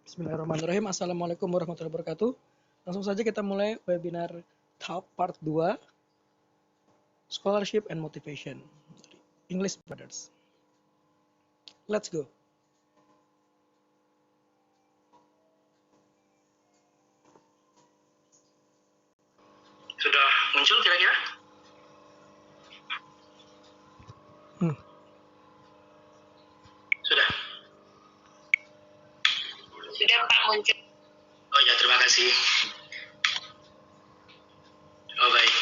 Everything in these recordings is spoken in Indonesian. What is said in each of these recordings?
Bismillahirrahmanirrahim. Assalamualaikum warahmatullahi wabarakatuh. Langsung saja kita mulai webinar tahap part 2, Scholarship and Motivation, English Brothers. Let's go. Sudah muncul kira-kira? Sudah? Sudah Pak muncul. Oh ya, terima kasih. Oh baik.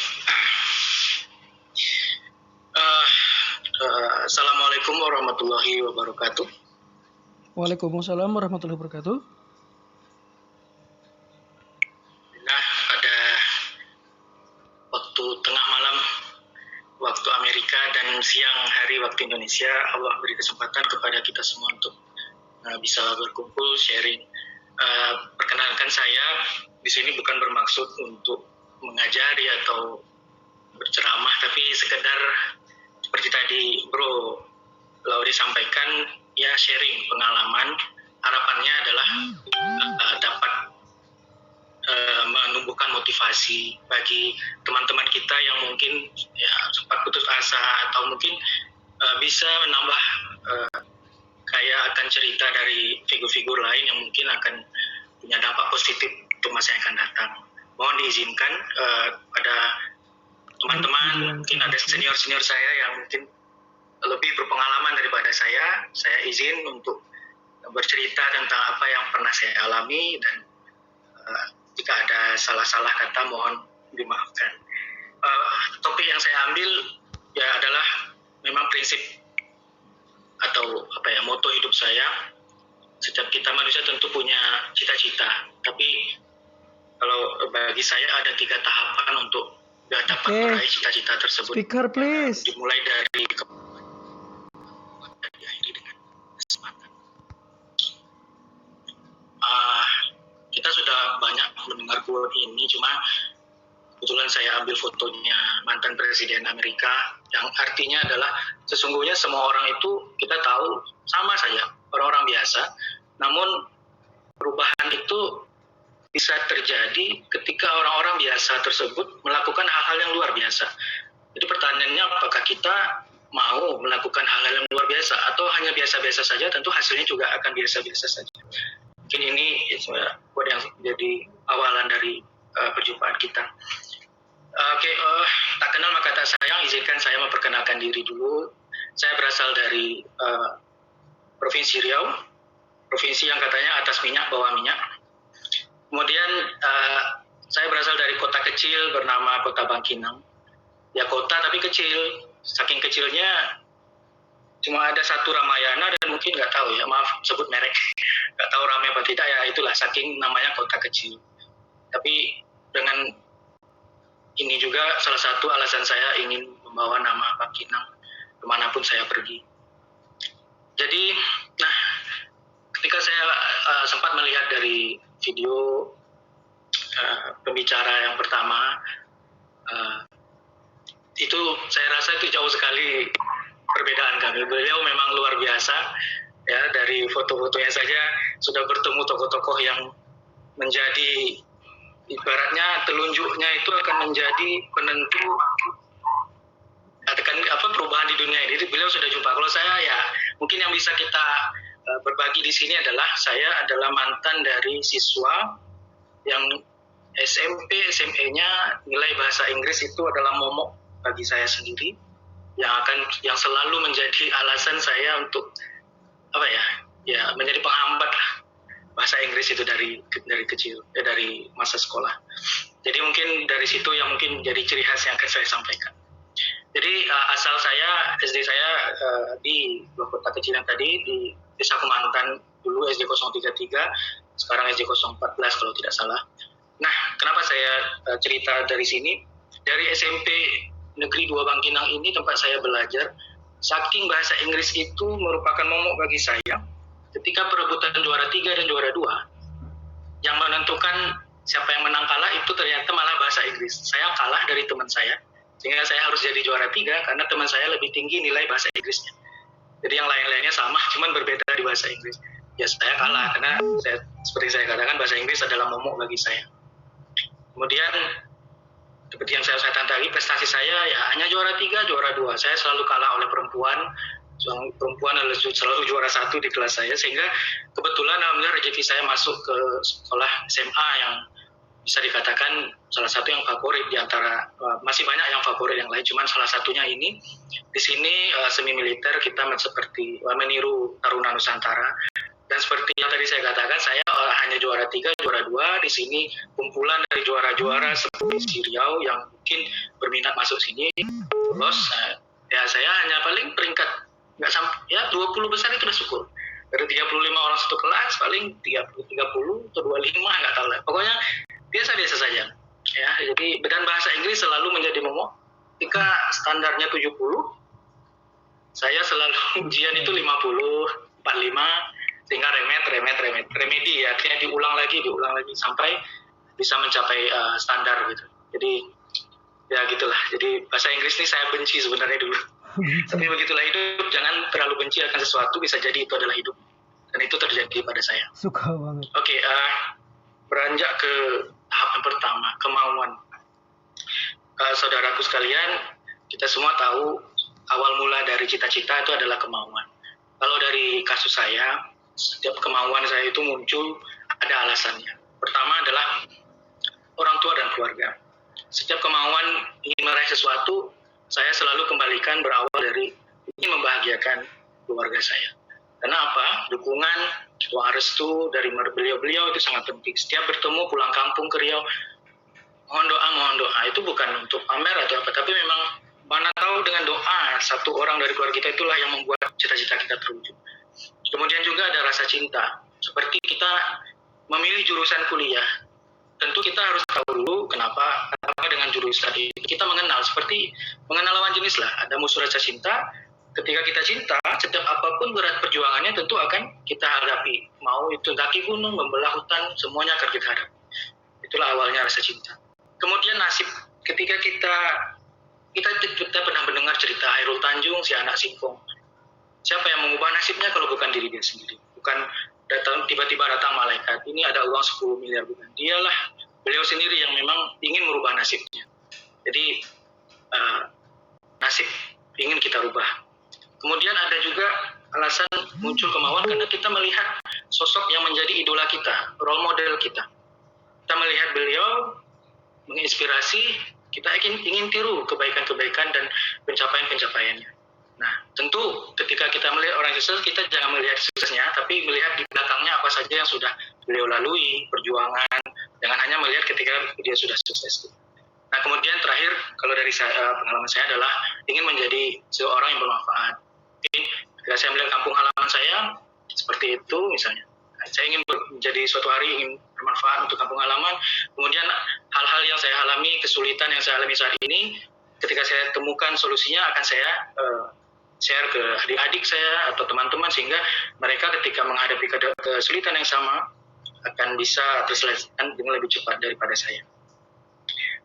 Assalamualaikum warahmatullahi wabarakatuh. Waalaikumsalam warahmatullahi wabarakatuh. Nah, pada waktu tengah malam waktu Amerika dan siang hari waktu Indonesia, Allah beri kesempatan kepada kita semua untuk bisa berkumpul, sharing. Perkenalkan saya di sini bukan bermaksud untuk mengajari atau berceramah, tapi sekedar seperti tadi Bro Lauri sampaikan, ya sharing pengalaman. Harapannya adalah dapat menumbuhkan motivasi bagi teman-teman kita yang mungkin ya sempat putus asa atau mungkin bisa menambah kayak akan cerita dari figur-figur lain yang mungkin akan punya dampak positif untuk masa yang akan datang. Mohon diizinkan pada teman-teman, mungkin ada senior-senior saya yang mungkin lebih berpengalaman daripada saya izin untuk bercerita tentang apa yang pernah saya alami, dan jika ada salah-salah kata mohon dimaafkan. Topik yang saya ambil ya adalah memang prinsip atau moto hidup saya. Setiap kita manusia tentu punya cita-cita, tapi kalau bagi saya ada 3 tahapan untuk dapat meraih cita-cita tersebut. Speaker please. Dimulai dari diakhiri dengan kesempatan. Kita sudah banyak mendengar quote ini, cuma kebetulan saya ambil fotonya mantan Presiden Amerika, yang artinya adalah sesungguhnya semua orang itu kita tahu sama saja, orang-orang biasa, namun perubahan itu bisa terjadi ketika orang-orang biasa tersebut melakukan hal-hal yang luar biasa. Jadi pertanyaannya, apakah kita mau melakukan hal-hal yang luar biasa atau hanya biasa-biasa saja? Tentu hasilnya juga akan biasa-biasa saja. Mungkin ini buat yang jadi awalan dari perjumpaan kita. Tak kenal maka tak sayang, izinkan saya memperkenalkan diri dulu. Saya berasal dari Provinsi Riau, provinsi yang katanya atas minyak, bawah minyak. Kemudian saya berasal dari kota kecil bernama Kota Bangkinang. Ya kota tapi kecil, saking kecilnya cuma ada satu Ramayana dan mungkin nggak tahu ya, maaf sebut merek, nggak tahu ramai apa tidak ya, itulah saking namanya kota kecil. Tapi dengan ini juga salah satu alasan saya ingin membawa nama Bangkinang kemanapun saya pergi. Jadi, ketika saya sempat melihat dari video pembicara yang pertama, itu saya rasa itu jauh sekali perbedaan kami. Beliau memang luar biasa, ya, dari foto-fotonya saja sudah bertemu tokoh-tokoh yang menjadi ibaratnya telunjuknya itu akan menjadi penentu perubahan di dunia ini. Beliau sudah jumpa. Kalau saya ya mungkin yang bisa kita berbagi di sini adalah saya adalah mantan dari siswa yang SMP, SMA-nya nilai bahasa Inggris itu adalah momok bagi saya sendiri, yang selalu menjadi alasan saya untuk menjadi penghambat lah bahasa Inggris itu dari kecil, dari masa sekolah. Jadi mungkin dari situ yang mungkin jadi ciri khas yang akan saya sampaikan. Jadi asal saya, SD saya di kota kecil yang tadi, di Desa Kemantan, dulu SD 033, sekarang SD 014 kalau tidak salah. Nah, kenapa saya cerita dari sini? Dari SMP Negeri 2 Bangkinang ini tempat saya belajar, saking bahasa Inggris itu merupakan momok bagi saya. Ketika perebutan juara 3 dan juara 2, yang menentukan siapa yang menang kalah itu ternyata malah bahasa Inggris. Saya kalah dari teman saya, sehingga saya harus jadi juara 3 karena teman saya lebih tinggi nilai bahasa Inggrisnya. Jadi yang lain-lainnya sama, cuman berbeda di bahasa Inggris. ya saya kalah karena seperti saya katakan bahasa Inggris adalah momok bagi saya. Kemudian seperti yang saya katakan tadi, prestasi saya ya hanya juara 3, juara 2. Saya selalu kalah oleh perempuan. Perempuan adalah selalu juara 1 di kelas saya, sehingga kebetulan alhamdulillah rezeki saya masuk ke sekolah SMA yang bisa dikatakan salah satu yang favorit di antara masih banyak yang favorit yang lain, cuman salah satunya ini. Di sini semi militer kita seperti meniru Taruna Nusantara. Dan seperti yang tadi saya katakan, saya hanya juara 3, juara 2. Di sini kumpulan dari juara-juara seperti si Riau yang mungkin berminat masuk sini, lolos. Ya saya hanya paling peringkat nggak sampai, ya 20 besar itu udah syukur. Dari 35 orang satu kelas, paling 30 atau 25, nggak tahu lah. Pokoknya biasa-biasa saja. Ya, jadi dan bahasa Inggris selalu menjadi momok. Ketika standarnya 70, saya selalu ujian itu 50, 45, sehingga remedi ya, artinya diulang lagi sampai bisa mencapai standar gitu. Jadi ya gitulah. Jadi bahasa Inggris ini saya benci sebenarnya dulu. Tapi begitulah hidup, jangan terlalu benci akan sesuatu, bisa jadi itu adalah hidup. Dan itu terjadi pada saya. Suka banget. Oke, beranjak ke tahap yang pertama, kemauan. Saudaraku sekalian, kita semua tahu awal mula dari cita-cita itu adalah kemauan. Kalau dari kasus saya, setiap kemauan saya itu muncul ada alasannya. Pertama adalah orang tua dan keluarga. Setiap kemauan ingin meraih sesuatu, saya selalu kembalikan berawal dari ingin membahagiakan keluarga saya. Karena apa? Dukungan, doa restu dari beliau-beliau itu sangat penting. Setiap bertemu pulang kampung ke Riau, mohon doa. Itu bukan untuk pamer atau apa, tapi memang mana tahu dengan doa satu orang dari keluarga kita itulah yang membuat cita-cita kita terwujud. Kemudian juga ada rasa cinta. Seperti kita memilih jurusan kuliah, tentu kita harus tahu dulu kenapa dengan jurusan ini. Kita mengenal, seperti mengenal lawan jenis lah. Ada musuh rasa cinta. Ketika kita cinta, setiap apapun berat perjuangannya tentu akan kita hadapi. Mau itu daki gunung, membelah hutan, semuanya akan kita hadapi. Itulah awalnya rasa cinta. Kemudian nasib. Ketika kita pernah mendengar cerita Hairul Tanjung, si anak singkong. Siapa yang mengubah nasibnya kalau bukan diri dia sendiri? Bukan tiba-tiba datang malaikat, ini ada uang 10 miliar, bukan. Dialah beliau sendiri yang memang ingin merubah nasibnya. Jadi nasib ingin kita rubah. Kemudian ada juga alasan muncul kemauan karena kita melihat sosok yang menjadi idola kita, role model kita. Kita melihat beliau menginspirasi, kita ingin tiru kebaikan-kebaikan dan pencapaian-pencapaiannya. Nah, tentu ketika kita melihat orang sukses, kita jangan melihat suksesnya, tapi melihat di belakangnya apa saja yang sudah beliau lalui, perjuangan, jangan hanya melihat ketika dia sudah sukses. Nah, kemudian terakhir, kalau dari pengalaman saya adalah ingin menjadi seorang yang bermanfaat. Ketika saya melihat kampung halaman saya, seperti itu misalnya. Saya ingin menjadi suatu hari ingin bermanfaat untuk kampung halaman. Kemudian hal-hal yang saya alami, kesulitan yang saya alami saat ini, ketika saya temukan solusinya akan saya share ke adik-adik saya atau teman-teman, sehingga mereka ketika menghadapi kesulitan yang sama akan bisa terselesaikan dengan lebih cepat daripada saya.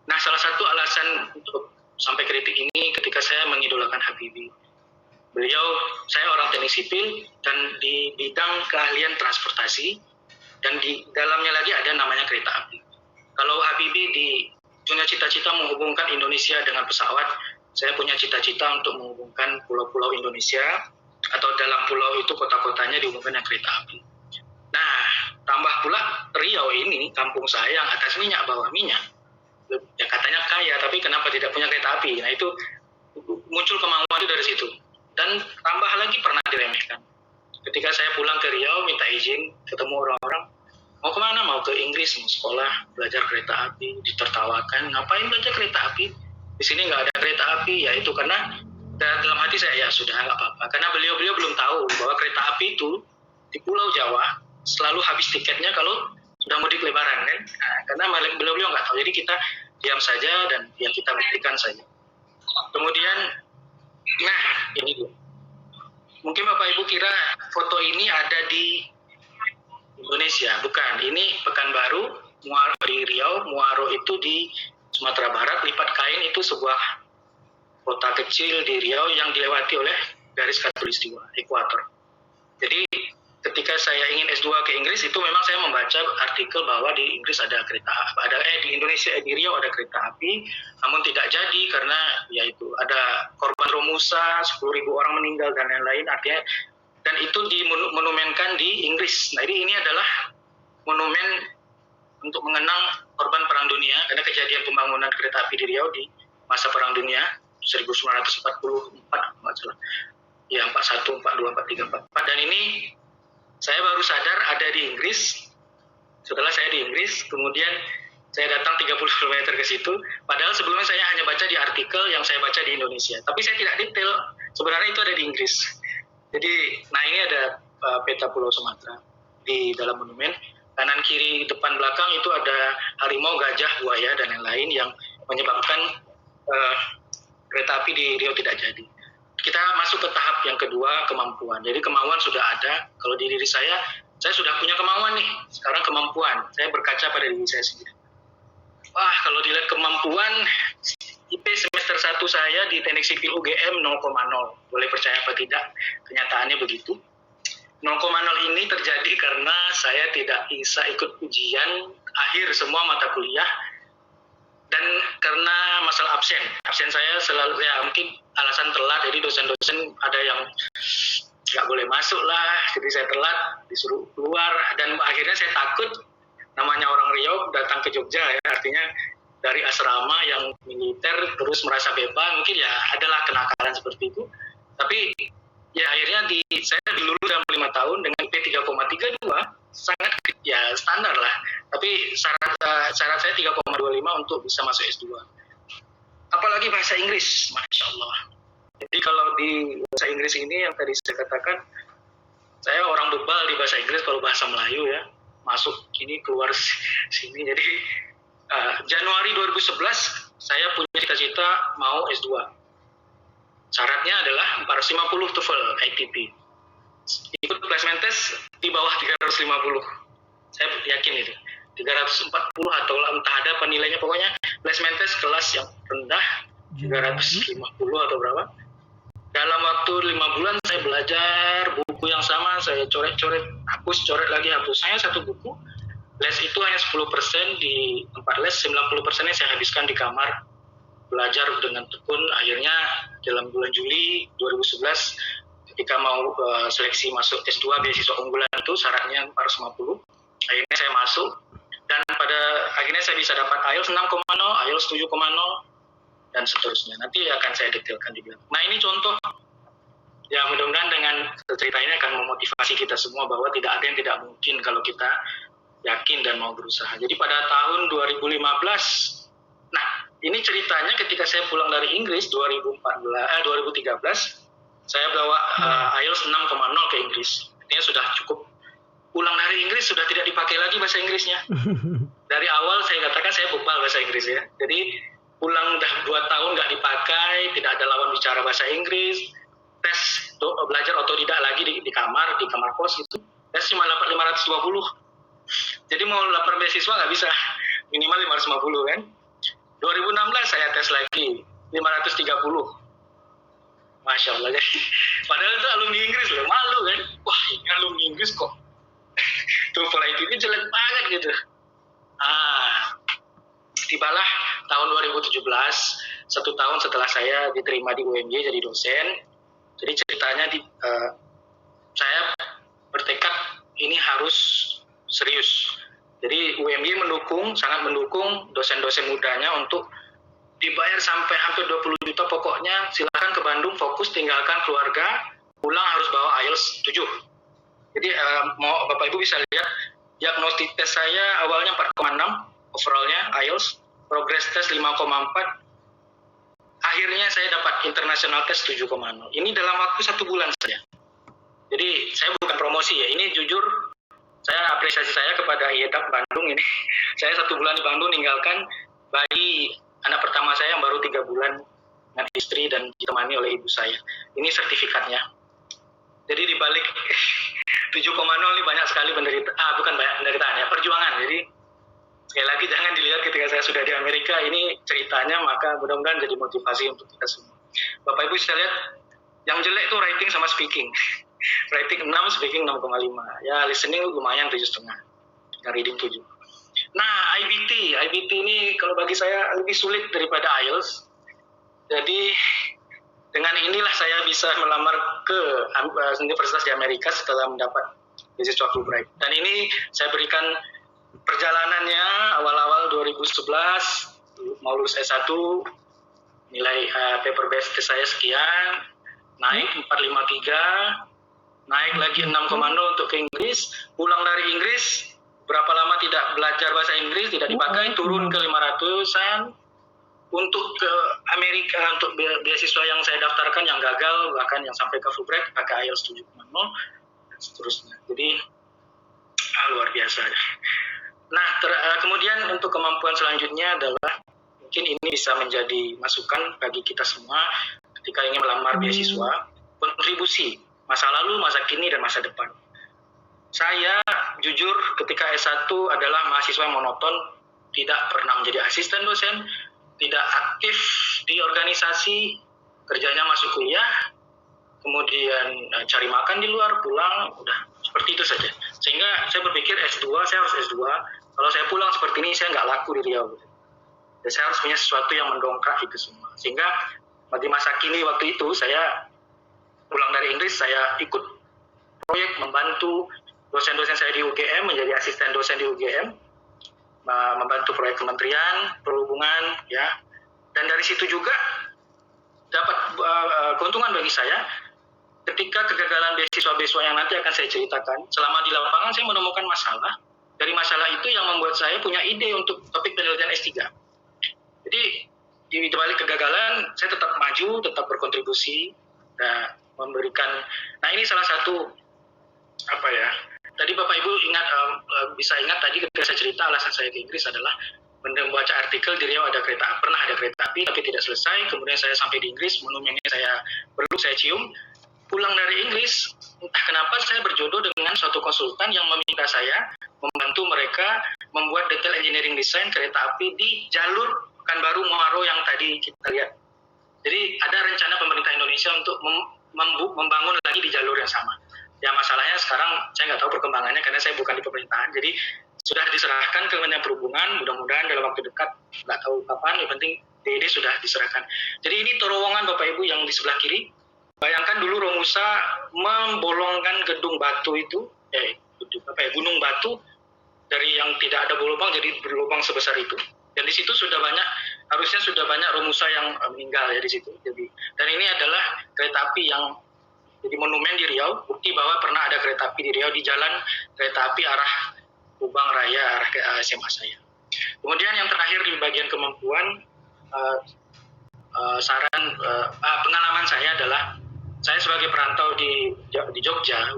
Nah, salah satu alasan untuk sampai ke titik ini ketika saya mengidolakan Habibie. Saya orang teknik sipil dan di bidang keahlian transportasi, dan di dalamnya lagi ada namanya kereta api. Kalau Habibie punya cita-cita menghubungkan Indonesia dengan pesawat, saya punya cita-cita untuk menghubungkan pulau-pulau Indonesia, atau dalam pulau itu kota-kotanya dihubungkan dengan kereta api. Nah, tambah pula Riau ini, kampung saya yang atas minyak, bawah minyak. Ya katanya kaya, tapi kenapa tidak punya kereta api? Nah, itu muncul kemauan itu dari situ. Dan tambah lagi pernah diremehkan. Ketika saya pulang ke Riau, minta izin, ketemu orang-orang, mau kemana? Mau ke Inggris, mau sekolah, belajar kereta api, ditertawakan. Ngapain belajar kereta api? Di sini nggak ada kereta api. Ya itu karena dalam hati saya, ya sudah nggak apa-apa. Karena beliau belum tahu bahwa kereta api itu di Pulau Jawa selalu habis tiketnya kalau sudah mudik lebaran kan. Nah, karena beliau nggak tahu. Jadi kita diam saja dan ya kita buktikan saja. Kemudian, nah ini Bu. Mungkin Bapak Ibu kira foto ini ada di Indonesia, bukan. Ini Pekanbaru, Muaro di Riau, Muaro itu di Sumatera Barat. Lipat Kain itu sebuah kota kecil di Riau yang dilewati oleh garis khatulistiwa, ekuator. Jadi ketika saya ingin S2 ke Inggris itu memang saya membaca artikel bahwa di Inggris ada di Indonesia, di Riau ada kereta api, namun tidak jadi karena yaitu ada korban Romusa, 10.000 orang meninggal dan lain-lain, artinya, dan itu dimonumenkan di Inggris. Nah ini adalah monumen untuk mengenang korban Perang Dunia karena kejadian pembangunan kereta api di Riau di masa Perang Dunia 1944 nggak salah. Ya 41, 42, 43, 44. Dan ini saya baru sadar ada di Inggris. Setelah saya di Inggris, kemudian saya datang 30 km ke situ. Padahal sebelumnya saya hanya baca di artikel yang saya baca di Indonesia. Tapi saya tidak detail, sebenarnya itu ada di Inggris. Jadi, nah ini ada peta Pulau Sumatera di dalam monumen. Kanan, kiri, depan, belakang itu ada harimau, gajah, buaya, dan lain-lain yang menyebabkan kereta api di Riau tidak jadi. Kita masuk ke tahap yang kedua, kemampuan. Jadi kemauan sudah ada. Kalau di diri saya sudah punya kemauan nih. Sekarang kemampuan. Saya berkaca pada diri saya sendiri. Wah, kalau dilihat kemampuan, IP semester 1 saya di Teknik Sipil UGM 0,0. Boleh percaya apa tidak, kenyataannya begitu. 0,0 ini terjadi karena saya tidak bisa ikut ujian akhir semua mata kuliah. Dan karena masalah absen saya selalu, ya mungkin alasan telat, jadi dosen-dosen ada yang nggak boleh masuk lah, jadi saya telat, disuruh keluar, dan akhirnya saya takut, namanya orang Riau datang ke Jogja ya, artinya dari asrama yang militer terus merasa bebas, mungkin ya adalah kenakalan seperti itu, tapi ya akhirnya saya dilulus dalam 5 tahun dengan IP 3,32, sangat ya standar lah, tapi syarat saya 3,25 untuk bisa masuk S2. Apalagi bahasa Inggris, Masya Allah. Jadi kalau di bahasa Inggris ini yang tadi saya katakan, saya orang bebal di bahasa Inggris kalau bahasa Melayu ya, masuk ini keluar sini. Jadi Januari 2011 saya punya cita-cita mau S2. Syaratnya adalah 450 TOEFL ITP. Ikut placement test di bawah 350. Saya yakin itu. 340 atau entah ada penilainya, pokoknya placement test kelas yang rendah 350 atau berapa. Dalam waktu 5 bulan saya belajar buku yang sama, saya coret-coret, hapus, coret lagi, hapus. Saya satu buku, les itu hanya 10% di tempat les, 90%-nya saya habiskan di kamar, belajar dengan tekun. Akhirnya dalam bulan Juli 2011, ketika mau seleksi masuk S2 beasiswa unggulan itu syaratnya 450, akhirnya saya masuk. Dan pada akhirnya saya bisa dapat IELTS 6,0, IELTS 7,0, dan seterusnya. Nanti akan saya detailkan di belakang. Nah ini contoh, ya mudah-mudahan dengan cerita ini akan memotivasi kita semua bahwa tidak ada yang tidak mungkin kalau kita yakin dan mau berusaha. Jadi pada tahun 2015, nah ini ceritanya ketika saya pulang dari Inggris 2013, saya bawa IELTS 6,0 ke Inggris. Artinya sudah cukup. Pulang dari Inggris sudah tidak dipakai lagi bahasa Inggrisnya. Dari awal saya katakan saya bebal bahasa Inggris ya. Jadi pulang udah 2 tahun nggak dipakai, tidak ada lawan bicara bahasa Inggris, tes belajar otodidak lagi di kamar kos gitu. Tes cuma dapat 520. Jadi mau lapar beasiswa nggak bisa, minimal 550 kan. 2016 saya tes lagi 530. Masya Allah. Padahal itu alumni Inggris loh, malu kan. Wah ini alumni Inggris kok TOEFL ITP jelek banget gitu. Tibalah tahun 2017, 1 tahun setelah saya diterima di UMY jadi dosen. Jadi ceritanya saya bertekad ini harus serius. Jadi UMY sangat mendukung dosen-dosen mudanya untuk dibayar sampai hampir 20 juta, pokoknya silakan ke Bandung, fokus, tinggalkan keluarga, pulang harus bawa IELTS 7. Jadi mau Bapak Ibu bisa lihat, diagnostik tes saya awalnya 4,6 overallnya IELTS, progress test 5,4, akhirnya saya dapat international test 7,0. Ini dalam waktu 1 bulan saja. Jadi saya bukan promosi ya, ini jujur saya apresiasi saya kepada IEDAP Bandung ini. Saya 1 bulan di Bandung meninggalkan bayi anak pertama saya yang baru 3 bulan dengan istri dan ditemani oleh ibu saya. Ini sertifikatnya. Jadi di balik 7,0 ini banyak sekali penderitaan ya, perjuangan. Jadi sekali lagi jangan dilihat ketika saya sudah di Amerika, ini ceritanya, maka mudah-mudahan jadi motivasi untuk kita semua. Bapak Ibu bisa lihat, yang jelek itu writing sama speaking. Writing 6, speaking 6,5. Ya, listening lumayan 7,5. Dan reading 7. Nah, IBT ini kalau bagi saya lebih sulit daripada IELTS. Jadi dengan inilah saya bisa melamar ke universitas di Amerika setelah mendapat beasiswa Fulbright. Dan ini saya berikan perjalanannya awal-awal 2011, mau lulus S1, nilai paper based saya sekian, naik 453, naik lagi 6,0 untuk ke Inggris, pulang dari Inggris, berapa lama tidak belajar bahasa Inggris, tidak dipakai, turun ke 500-an, untuk ke Amerika, untuk beasiswa yang saya daftarkan yang gagal, bahkan yang sampai ke Fulbright, pakai IELTS 7,0, dan seterusnya. Jadi, luar biasa. Nah, kemudian untuk kemampuan selanjutnya adalah, mungkin ini bisa menjadi masukan bagi kita semua ketika ingin melamar beasiswa, kontribusi masa lalu, masa kini, dan masa depan. Saya jujur ketika S1 adalah mahasiswa yang monoton, tidak pernah menjadi asisten dosen, tidak aktif di organisasi, kerjanya masuk kuliah, kemudian cari makan di luar, pulang, udah seperti itu saja. Sehingga saya berpikir S2, saya harus S2. Kalau saya pulang seperti ini, saya nggak laku di Riau. Dan saya harus punya sesuatu yang mendongkrak itu semua. Sehingga bagi masa kini waktu itu, saya pulang dari Inggris, saya ikut proyek membantu dosen-dosen saya di UGM, menjadi asisten dosen di UGM, membantu proyek kementerian, perhubungan, ya. Dan dari situ juga dapat keuntungan bagi saya, ketika kegagalan beasiswa-beasiswa yang nanti akan saya ceritakan, selama di lapangan saya menemukan masalah. Dari masalah itu yang membuat saya punya ide untuk topik penelitian S3. Jadi di balik kegagalan, saya tetap maju, tetap berkontribusi, dan memberikan. Nah, ini salah satu apa ya? Tadi Bapak Ibu bisa ingat tadi ketika saya cerita alasan saya ke Inggris adalah membaca artikel di Riau pernah ada kereta api tapi tidak selesai. Kemudian saya sampai di Inggris, monumennya saya cium. Pulang dari Inggris, entah kenapa saya berjodoh dengan suatu konsultan yang meminta saya membantu mereka membuat detail engineering design kereta api di jalur Pekanbaru Muaro yang tadi kita lihat. Jadi ada rencana pemerintah Indonesia untuk membangun lagi di jalur yang sama. Ya, masalahnya sekarang saya nggak tahu perkembangannya karena saya bukan di pemerintahan. Jadi sudah diserahkan ke Kementerian Perhubungan, mudah-mudahan dalam waktu dekat, nggak tahu kapan, yang penting DED sudah diserahkan. Jadi ini terowongan Bapak Ibu yang di sebelah kiri. Bayangkan dulu Romusa membolongkan gedung batu itu, gunung batu dari yang tidak ada lubang jadi berlubang sebesar itu. Dan di situ harusnya sudah banyak Romusa yang meninggal ya di situ. Jadi, dan ini adalah kereta api yang jadi monumen di Riau, bukti bahwa pernah ada kereta api di Riau di jalan kereta api arah Kubang Raya, arah ke SMA saya. Kemudian yang terakhir di bagian kemampuan, pengalaman saya adalah saya sebagai perantau di Jogja,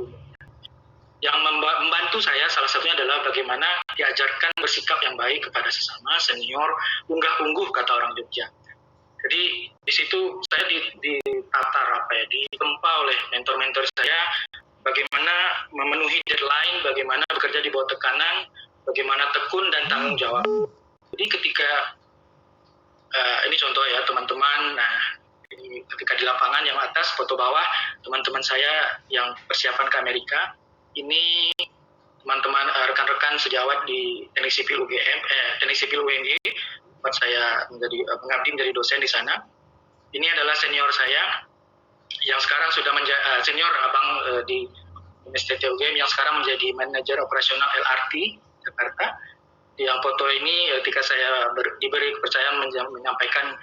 yang membantu saya salah satunya adalah bagaimana diajarkan bersikap yang baik kepada sesama, senior, unggah-ungguh kata orang Jogja. Jadi di situ saya ditatar ditempa oleh mentor-mentor saya, bagaimana memenuhi deadline, bagaimana bekerja di bawah tekanan, bagaimana tekun dan tanggung jawab. Jadi ketika ini contoh ya teman-teman, nah ini ketika di lapangan yang atas foto bawah teman-teman saya yang persiapan ke Amerika, ini teman-teman rekan-rekan sejawat di Teknik Sipil UNY, tempat saya mengabdi menjadi dosen di sana. Ini adalah senior saya yang sekarang sudah menjadi senior abang di Universitas UGM yang sekarang menjadi manajer operasional LRT Jakarta. Yang foto ini ketika saya diberi kepercayaan menyampaikan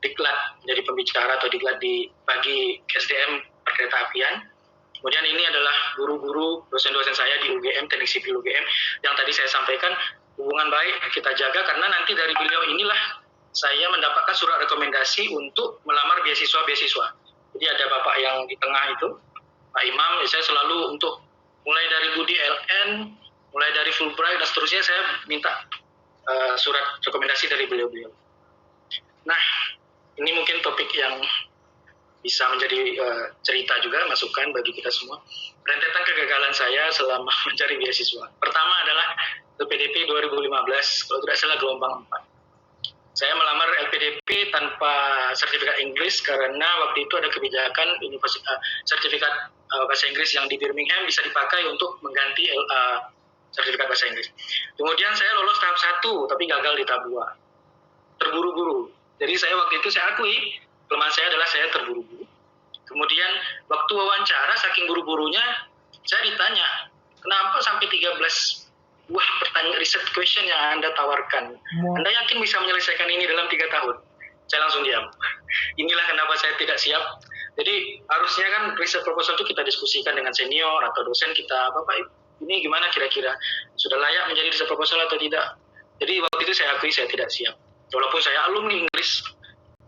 diklat menjadi pembicara atau diklat bagi SDM perkereta apian. Kemudian ini adalah guru-guru dosen-dosen saya di UGM, Teknik Sipil UGM, yang tadi saya sampaikan hubungan baik kita jaga karena nanti dari beliau inilah saya mendapatkan surat rekomendasi untuk melamar beasiswa-beasiswa. Jadi ada Bapak yang di tengah itu, Pak Imam, saya selalu untuk mulai dari Budi LN, mulai dari Fulbright dan seterusnya saya minta surat rekomendasi dari beliau-beliau. Nah, ini mungkin topik yang bisa menjadi cerita juga, masukan bagi kita semua. Rentetan kegagalan saya selama mencari beasiswa. Pertama adalah PDP 2015, kalau tidak salah gelombang 4. Saya melamar LPDP tanpa sertifikat Inggris karena waktu itu ada kebijakan sertifikat bahasa Inggris yang di Birmingham bisa dipakai untuk mengganti sertifikat bahasa Inggris. Kemudian saya lolos tahap 1 tapi gagal di tahap 2. Terburu-buru. Jadi saya waktu itu saya akui kelemahan saya adalah saya terburu-buru. Kemudian waktu wawancara saking buru-burunya saya ditanya, kenapa sampai 13 buah pertanyaan research question yang Anda tawarkan? Anda yakin bisa menyelesaikan ini dalam 3 tahun? Saya langsung diam. Inilah kenapa saya tidak siap. Jadi harusnya kan research proposal itu kita diskusikan dengan senior atau dosen kita, Bapak ini gimana kira-kira? Sudah layak menjadi research proposal atau tidak? Jadi waktu itu saya akui saya tidak siap. Walaupun saya alumni Inggris,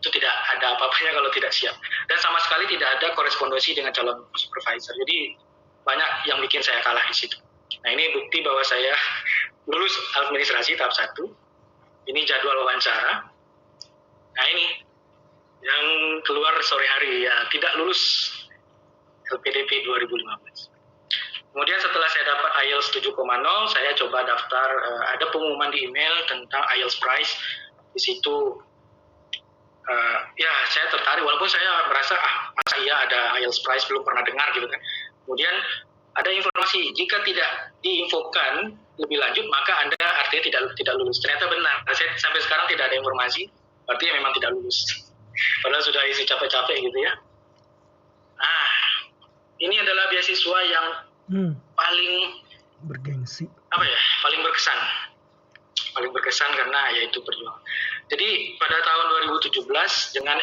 itu tidak ada apa-apanya kalau tidak siap. Dan sama sekali tidak ada korespondensi dengan calon supervisor. Jadi banyak yang bikin saya kalah di situ. Nah ini bukti bahwa saya lulus administrasi tahap 1. Ini jadwal wawancara. Nah ini yang keluar sore hari ya tidak lulus LPDP 2015. Kemudian setelah saya dapat IELTS 7,0, saya coba daftar, ada pengumuman di email tentang IELTS Prize. Di situ ya saya tertarik, walaupun saya merasa masa iya ada IELTS Prize, belum pernah dengar gitu kan. Kemudian ada informasi, jika tidak diinfokan lebih lanjut maka Anda artinya tidak lulus. Ternyata benar, saya sampai sekarang tidak ada informasi, berarti memang tidak lulus. Padahal sudah isi capek-capek gitu ya. Nah, ini adalah beasiswa yang paling bergengsi. Paling berkesan karena yaitu perjuangan. Jadi pada tahun 2017 dengan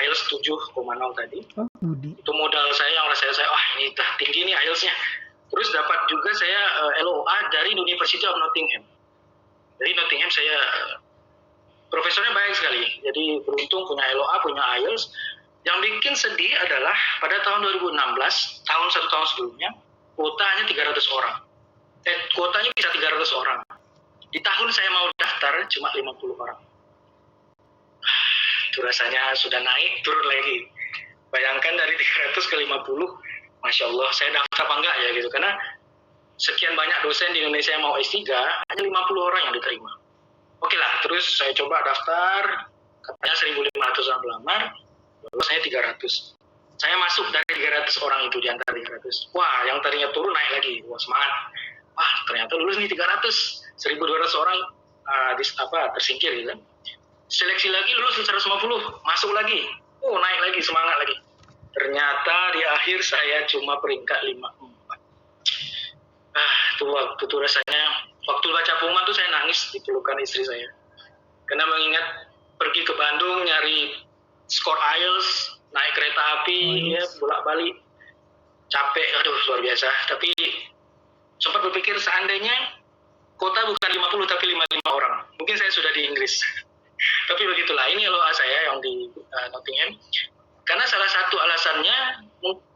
IELTS 7,0 tadi, itu modal saya yang saya ini tinggi nih IELTS-nya. Terus dapat juga saya LOA dari University of Nottingham. Dari Nottingham saya profesornya baik sekali. Jadi beruntung punya LOA, punya IELTS. Yang bikin sedih adalah pada tahun 2016, satu tahun sebelumnya, kuota hanya 300 orang. Kuotanya bisa 300 orang. Di tahun saya mau daftar cuma 50 orang. Itu rasanya sudah naik, turun lagi. Bayangkan dari 300 ke 50, Masya Allah, saya daftar apa enggak ya gitu. Karena sekian banyak dosen di Indonesia yang mau S3, hanya 50 orang yang diterima. Oke lah, terus saya coba daftar, katanya 1.500 orang pelamar, lalu saya 300. Saya masuk dari 300 orang itu, di antara 300. Wah, yang tadinya turun naik lagi. Wah, semangat. Wah, ternyata lulus nih 300. 1.200 orang tersingkir gitu kan. Seleksi lagi lulus 150, masuk lagi. Naik lagi, semangat lagi. Ternyata di akhir saya cuma peringkat 54. Itu waktu itu rasanya, waktu baca pengumuman tuh saya nangis di pelukan istri saya. Karena mengingat pergi ke Bandung nyari skor IELTS, naik kereta api, ya bolak-balik, capek, luar biasa. Tapi sempat berpikir seandainya kota bukan 50 tapi 55 orang, mungkin saya sudah di Inggris. Tapi begitulah, ini LOA saya yang di Nottingham. Karena salah satu alasannya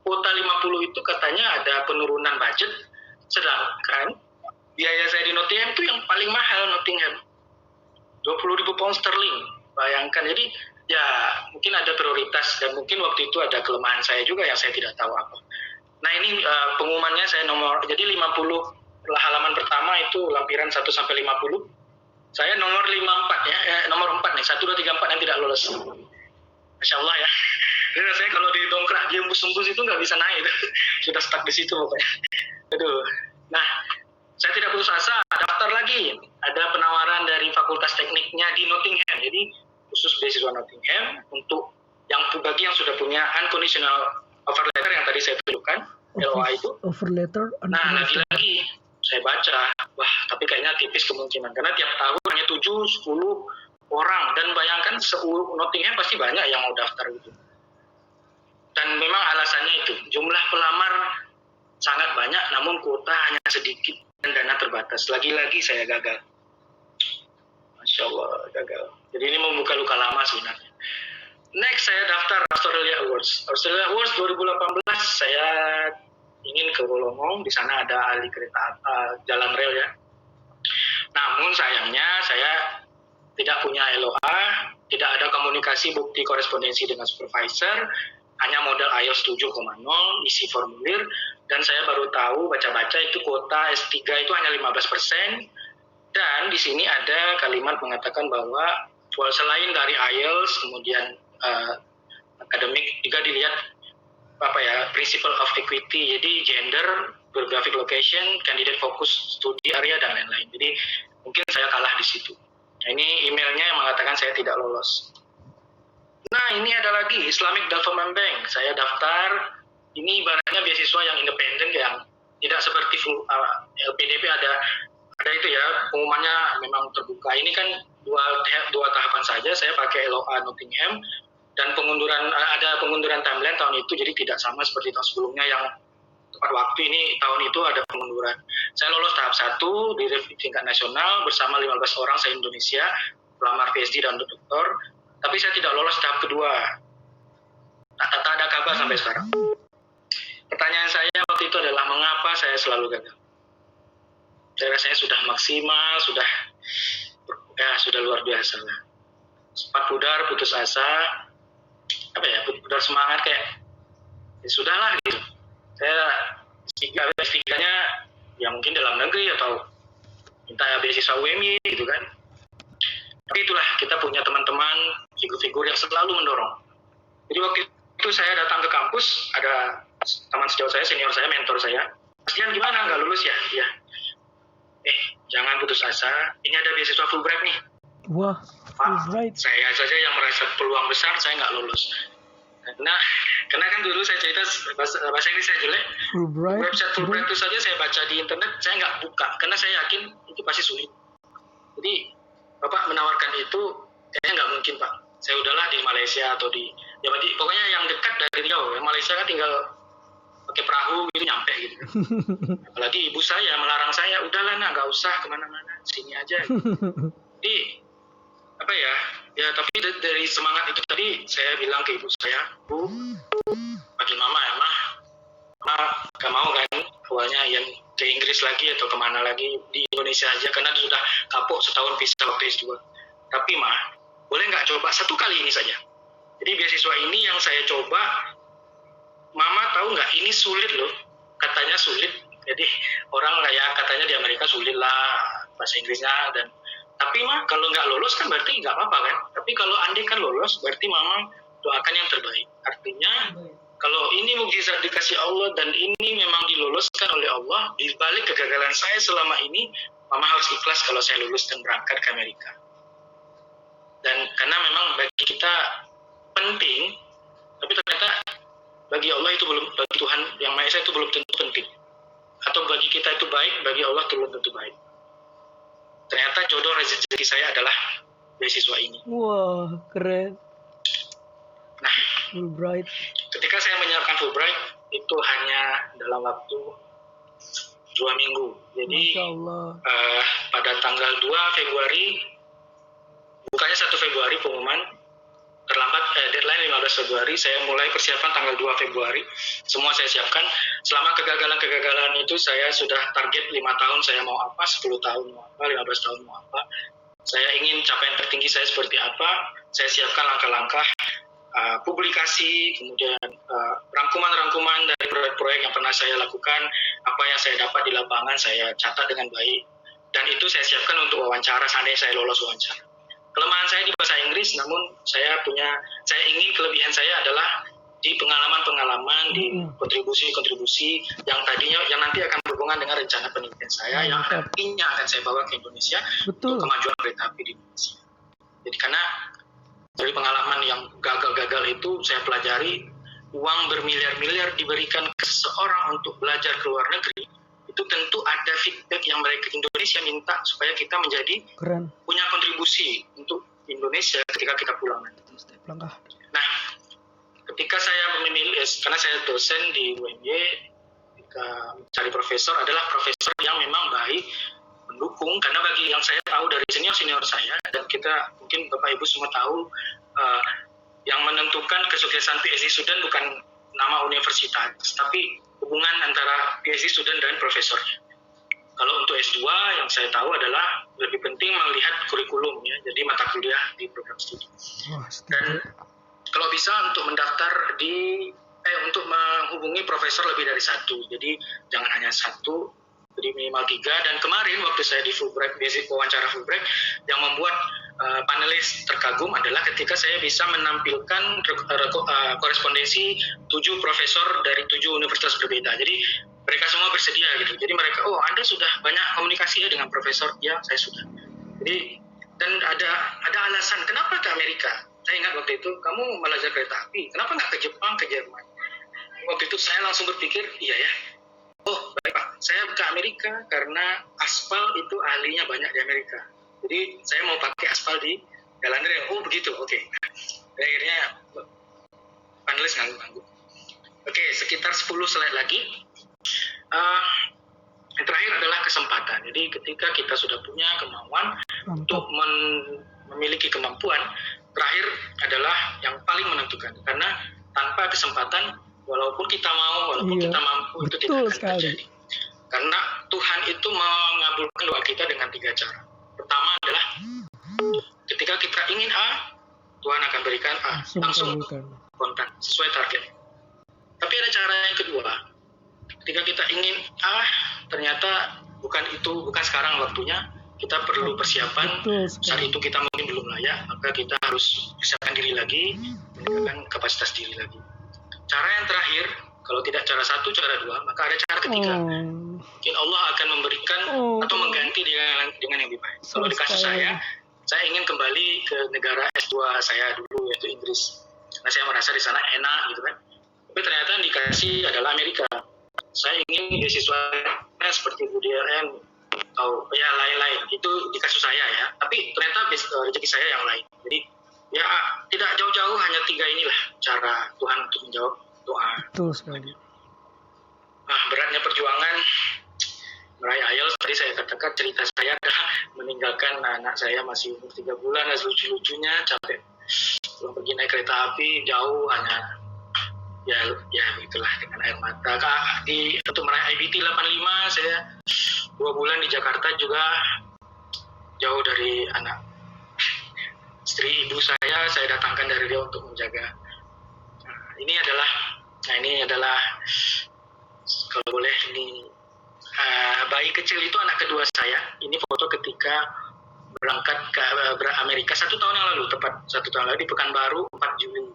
kota 50 itu katanya ada penurunan budget, sedangkan biaya saya di Nottingham itu yang paling mahal Nottingham, 20.000 pound sterling. Bayangkan, jadi ya mungkin ada prioritas dan mungkin waktu itu ada kelemahan saya juga yang saya tidak tahu apa. Nah ini pengumumannya saya jadi 50 halaman pertama itu lampiran 1 sampai 50. Saya nomor 54 ya, nomor 4 nih, 1, 2, 3, 4 yang tidak lolos. Masya Allah ya. Jadi saya kalau didongkrak di embus-embus itu nggak bisa naik, sudah stuck di situ pokoknya. Nah, saya tidak putus asa, daftar lagi. Ada penawaran dari Fakultas Tekniknya di Nottingham, jadi khusus beasiswa Nottingham untuk bagi yang sudah punya unconditional offer letter yang tadi saya tunjukkan, LOA itu. Offer letter. Nah, lagi-lagi saya baca, wah tapi kayaknya tipis kemungkinan karena tiap tahun hanya 7, 10 orang dan bayangkan Nottingham pasti banyak yang mau daftar gitu. Dan memang alasannya itu, jumlah pelamar sangat banyak namun kuota hanya sedikit dan dana terbatas. Lagi-lagi saya gagal. Masya Allah, gagal. Jadi ini membuka luka lama sebenarnya. Next saya daftar Australia Awards. Australia Awards 2018 saya ingin ke Wollongong, di sana ada ahli kereta jalan rel ya. Namun sayangnya saya tidak punya LOA, tidak ada komunikasi bukti korespondensi dengan supervisor, hanya modal IELTS 7,0, isi formulir, dan saya baru tahu baca-baca itu kuota S3 itu hanya 15%, dan di sini ada kalimat mengatakan bahwa Selain dari IELTS, kemudian akademik juga dilihat principle of equity, jadi gender, geographic location, candidate focus, studi area dan lain-lain. Jadi mungkin saya kalah di situ. Nah, ini emailnya yang mengatakan saya tidak lolos. Nah, ini ada lagi Islamic Development Bank. Saya daftar. Ini ibaratnya beasiswa yang independen, yang tidak seperti LPDP ada itu ya, pengumumannya memang terbuka. Ini kan dua tahapan saja. Saya pakai LOA Nottingham dan ada pengunduran timeline tahun itu, jadi tidak sama seperti tahun sebelumnya yang tepat waktu. Ini tahun itu ada pengunduran. Saya lolos tahap 1 di tingkat nasional bersama 15 orang se-Indonesia, pelamar PhD dan doktor. Tapi saya tidak lolos tahap kedua. Tak ada kabar sampai sekarang. Pertanyaan saya waktu itu adalah mengapa saya selalu gagal? Saya rasanya sudah maksimal, sudah luar biasa lah. Sempat pudar, putus asa, pudar semangat, kayak ya sudahlah gitu. Saya S3-nya ya mungkin dalam negeri atau minta beasiswa UMY gitu kan. Tapi itulah, kita punya teman-teman, figur-figur yang selalu mendorong. Jadi waktu itu saya datang ke kampus, ada teman sejauh saya, senior saya, mentor saya. Mas Dian, gimana, nggak lulus ya? Iya. Jangan putus asa, ini ada beasiswa Fulbright nih. Wah, Fulbright. Saya saja yang merasa peluang besar, saya nggak lulus. Karena kan dulu saya cerita bahasa Inggris saya jelek. Website Fulbright itu saja saya baca di internet, saya nggak buka, karena saya yakin itu pasti sulit. Jadi Bapak menawarkan itu, kayaknya nggak mungkin Pak. Saya udahlah di Malaysia atau pokoknya yang dekat dari Riau. Malaysia kan tinggal pakai perahu gitu nyampe gitu. Apalagi ibu saya melarang saya, udahlah nak, nggak usah kemana-mana, sini aja. Jadi tapi dari semangat itu tadi saya bilang ke ibu saya, Bu, bagi mama ya mah gak mau kan awalnya yang ke Inggris lagi atau kemana lagi, di Indonesia aja karena sudah kapok setahun pisah waktu S2. Tapi mah boleh nggak coba satu kali ini saja. Jadi beasiswa ini yang saya coba, mama tahu nggak, ini sulit loh, katanya sulit. Jadi orang kayak katanya di Amerika sulit lah bahasa Inggrisnya, tapi mah kalau nggak lolos kan berarti nggak apa-apa kan. Tapi kalau andai kan lolos, berarti mama doakan yang terbaik. Artinya kalau ini mukjizat dikasih Allah dan ini memang diloloskan oleh Allah, di balik kegagalan saya selama ini, mama harus ikhlas kalau saya lulus dan berangkat ke Amerika. Dan karena memang bagi kita penting, tapi ternyata bagi Allah itu belum, bagi Tuhan yang Maha Esa itu belum tentu penting. Atau bagi kita itu baik, bagi Allah itu belum tentu baik. Ternyata jodoh rezeki saya adalah beasiswa ini. Wah, keren. Nah, Fulbright. Ketika saya menyiapkan Fulbright itu hanya dalam waktu 2 minggu. Jadi pada tanggal 2 Februari, bukannya 1 Februari pengumuman, terlambat deadline 15 Februari, saya mulai persiapan tanggal 2 Februari. Semua saya siapkan. Selama kegagalan-kegagalan itu saya sudah target 5 tahun saya mau apa, 10 tahun mau apa, 15 tahun mau apa. Saya ingin capaian tertinggi saya seperti apa. Saya siapkan langkah-langkah publikasi, kemudian rangkuman-rangkuman dari proyek-proyek yang pernah saya lakukan, apa yang saya dapat di lapangan saya catat dengan baik. Dan itu saya siapkan untuk wawancara, seandainya saya lolos wawancara. Kelemahan saya di bahasa Inggris, namun saya ingin kelebihan saya adalah di pengalaman-pengalaman, di kontribusi-kontribusi yang nanti akan berhubungan dengan rencana penelitian saya, yang nantinya akan saya bawa ke Indonesia untuk kemajuan kereta api di Indonesia. Jadi karena dari pengalaman yang gagal-gagal itu saya pelajari, uang bermiliar-miliar diberikan ke seseorang untuk belajar ke luar negeri, itu tentu ada feedback yang mereka Indonesia minta supaya kita menjadi punya kontribusi untuk Indonesia ketika kita pulang nanti. Nah, ketika saya memilih, karena saya dosen di UMY, ketika mencari profesor adalah profesor yang memang baik, mendukung, karena bagi yang saya tahu dari senior-senior saya, dan kita mungkin Bapak Ibu semua tahu, yang menentukan kesuksesan PhD student bukan nama universitas, tapi hubungan antara PhD student dan profesornya. Kalau untuk S2 yang saya tahu adalah lebih penting melihat kurikulum ya, jadi mata kuliah di program studi. Dan kalau bisa untuk mendaftar untuk menghubungi profesor lebih dari 1, jadi jangan hanya 1, jadi minimal 3. Dan kemarin waktu saya di Fulbright, basic wawancara Fulbright, yang membuat panelis terkagum adalah ketika saya bisa menampilkan korespondensi 7 profesor dari 7 universitas berbeda. Jadi mereka semua bersedia gitu. Jadi mereka, oh Anda sudah banyak komunikasi ya dengan profesor? Ya, saya sudah. Jadi dan ada alasan kenapa ke Amerika. Saya ingat waktu itu kamu belajar kereta api, kenapa nggak ke Jepang, ke Jerman? Waktu itu saya langsung berpikir, iya ya. Oh baik Pak, saya ke Amerika karena aspal itu ahlinya banyak di Amerika. Jadi saya mau pakai aspal di jalan rel. Oh begitu, oke. Akhirnya panelis ngangguk-ngangguk. Oke, sekitar 10 slide lagi. Yang terakhir adalah kesempatan. Jadi ketika kita sudah punya kemauan untuk memiliki kemampuan, terakhir adalah yang paling menentukan. Karena tanpa kesempatan, walaupun kita mau, walaupun kita mampu, itu tidak akan terjadi. Karena Tuhan itu mengabulkan doa kita dengan 3 cara. Pertama adalah ketika kita ingin A, Tuhan akan berikan A, langsung kontak sesuai target. Tapi ada cara yang kedua. Ketika kita ingin A, ternyata bukan sekarang waktunya, kita perlu persiapan. Saat itu kita mungkin belum layak, maka kita harus persiapkan diri lagi, meningkatkan kapasitas diri lagi. Cara yang terakhir, kalau tidak cara 1, cara 2, maka ada cara ketiga. Mungkin Allah akan memberikan atau mengganti dengan yang lebih baik. Kalau di kasus saya ingin kembali ke negara S2 saya dulu, yaitu Inggris. Karena saya merasa di sana enak gitu kan. Tapi ternyata yang dikasih adalah Amerika. Saya ingin beasiswanya seperti UDRN atau ya lain-lain. Itu di kasus saya ya. Tapi ternyata rezeki saya yang lain. Jadi ya tidak jauh-jauh, hanya 3 inilah cara Tuhan untuk menjawab doa. Betul sekali. Nah, beratnya perjuangan meraih IELTS, tadi saya katakan cerita saya adalah meninggalkan anak saya masih umur 3 bulan, lucu-lucunya capek pulang pergi naik kereta api jauh, hanya ya itulah dengan air mata. Untuk meraih IBT 85 saya 2 bulan di Jakarta juga jauh dari anak istri ibu saya datangkan dari dia untuk menjaga. Ini adalah kalau boleh ini bayi kecil itu anak kedua saya. Ini foto ketika berangkat ke Amerika 1 tahun yang lalu, tepat 1 tahun lalu di Pekanbaru 4 Juli.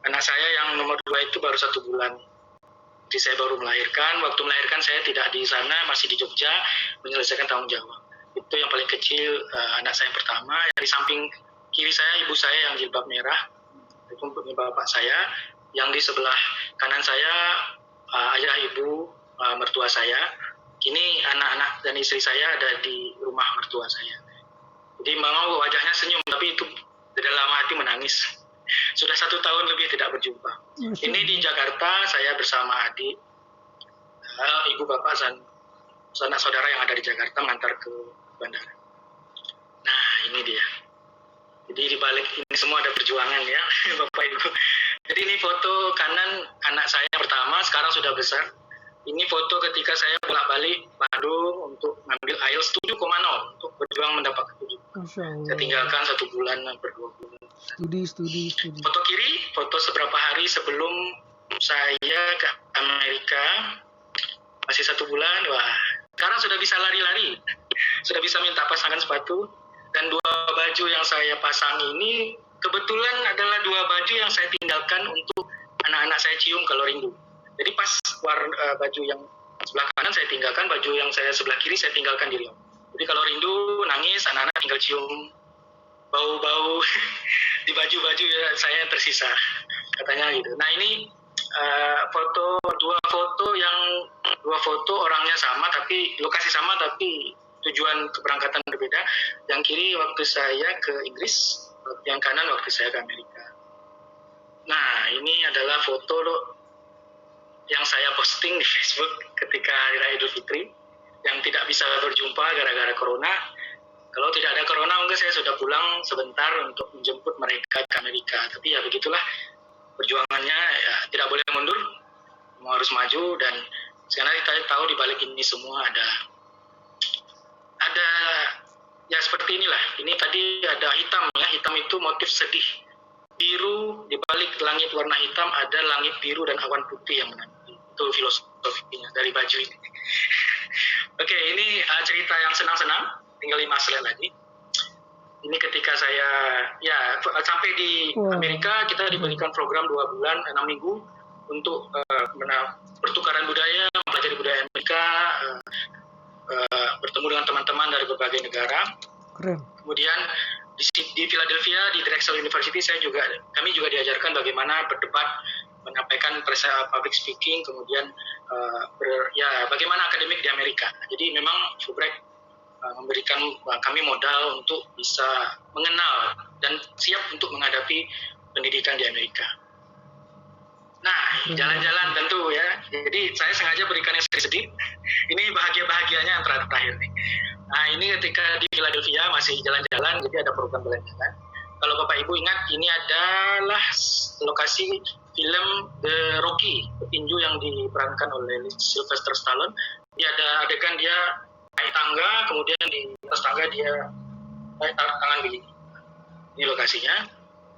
Anak saya yang nomor 2 itu baru 1 bulan. Jadi saya baru melahirkan. Waktu melahirkan saya tidak di sana, masih di Jogja menyelesaikan tanggung jawab. Itu yang paling kecil, anak saya yang pertama. Di samping kiri saya ibu saya yang jilbab merah, itu bapak saya. Yang di sebelah kanan saya ayah ibu mertua saya. Kini anak-anak dan istri saya ada di rumah mertua saya. Jadi memang wajahnya senyum, tapi itu di dalam hati menangis. Sudah 1 tahun lebih tidak berjumpa. Ini di Jakarta saya bersama adik, ibu bapak dan sanak saudara yang ada di Jakarta mengantar ke bandara. Nah ini dia. Jadi di balik ini semua ada perjuangan ya bapak ibu. Jadi ini foto kanan anak saya yang pertama, sekarang sudah besar. Ini foto ketika saya bolak-balik Bandung untuk ngambil IELTS 7,0 untuk berjuang mendapat 7. Saya tinggalkan 1 bulan per 2 bulan. Studi. Foto kiri, foto seberapa hari sebelum saya ke Amerika, masih 1 bulan. Wah, sekarang sudah bisa lari-lari, sudah bisa minta pasangan sepatu. Dan 2 baju yang saya pasang ini kebetulan adalah 2 baju yang saya tinggalkan untuk anak-anak saya cium kalau rindu. Jadi pas baju yang sebelah kanan saya tinggalkan, baju yang saya sebelah kiri saya tinggalkan di Riau. Jadi kalau rindu, nangis, anak-anak tinggal cium bau-bau di baju-baju saya yang tersisa, katanya gitu. Nah ini dua foto orangnya sama, tapi lokasi sama, tapi tujuan keberangkatan berbeda. Yang kiri waktu saya ke Inggris, yang kanan waktu saya ke Amerika. Nah ini adalah foto yang saya posting di Facebook ketika Hari Raya Idul Fitri, yang tidak bisa berjumpa gara-gara corona. Kalau tidak ada corona mungkin saya sudah pulang sebentar untuk menjemput mereka ke Amerika. Tapi ya begitulah perjuangannya, ya, tidak boleh mundur, harus maju. Dan sekarang kita tahu di balik ini semua ada ya seperti inilah. Ini tadi ada hitam ya, hitam itu motif sedih. Biru, di balik langit warna hitam ada langit biru dan awan putih yang menanti. Itu filosofinya dari baju ini. Oke, ini cerita yang senang-senang, tinggal 5 slide lagi. Ini ketika saya sampai di Amerika, kita diberikan program 2 bulan 6 minggu untuk pertukaran budaya, mempelajari budaya Amerika, bertemu dengan teman-teman dari berbagai negara. Keren. Kemudian di Philadelphia di Drexel University kami juga diajarkan bagaimana berdebat, menyampaikan public speaking, kemudian bagaimana akademik di Amerika. Jadi memang Fulbright memberikan kami modal untuk bisa mengenal dan siap untuk menghadapi pendidikan di Amerika. Nah, jalan-jalan tentu ya. Jadi saya sengaja berikan yang sedih-sedih. Ini bahagia-bahagianya yang terakhir nih. Nah, ini ketika di Philadelphia masih jalan-jalan, jadi ada program jalan-jalan. Kalau Bapak Ibu ingat, ini adalah lokasi film The Rocky, petinju yang diperankan oleh Sylvester Stallone. Dia ada adegan dia naik tangga, kemudian di atas tangga dia naik tangan begini. Ini lokasinya.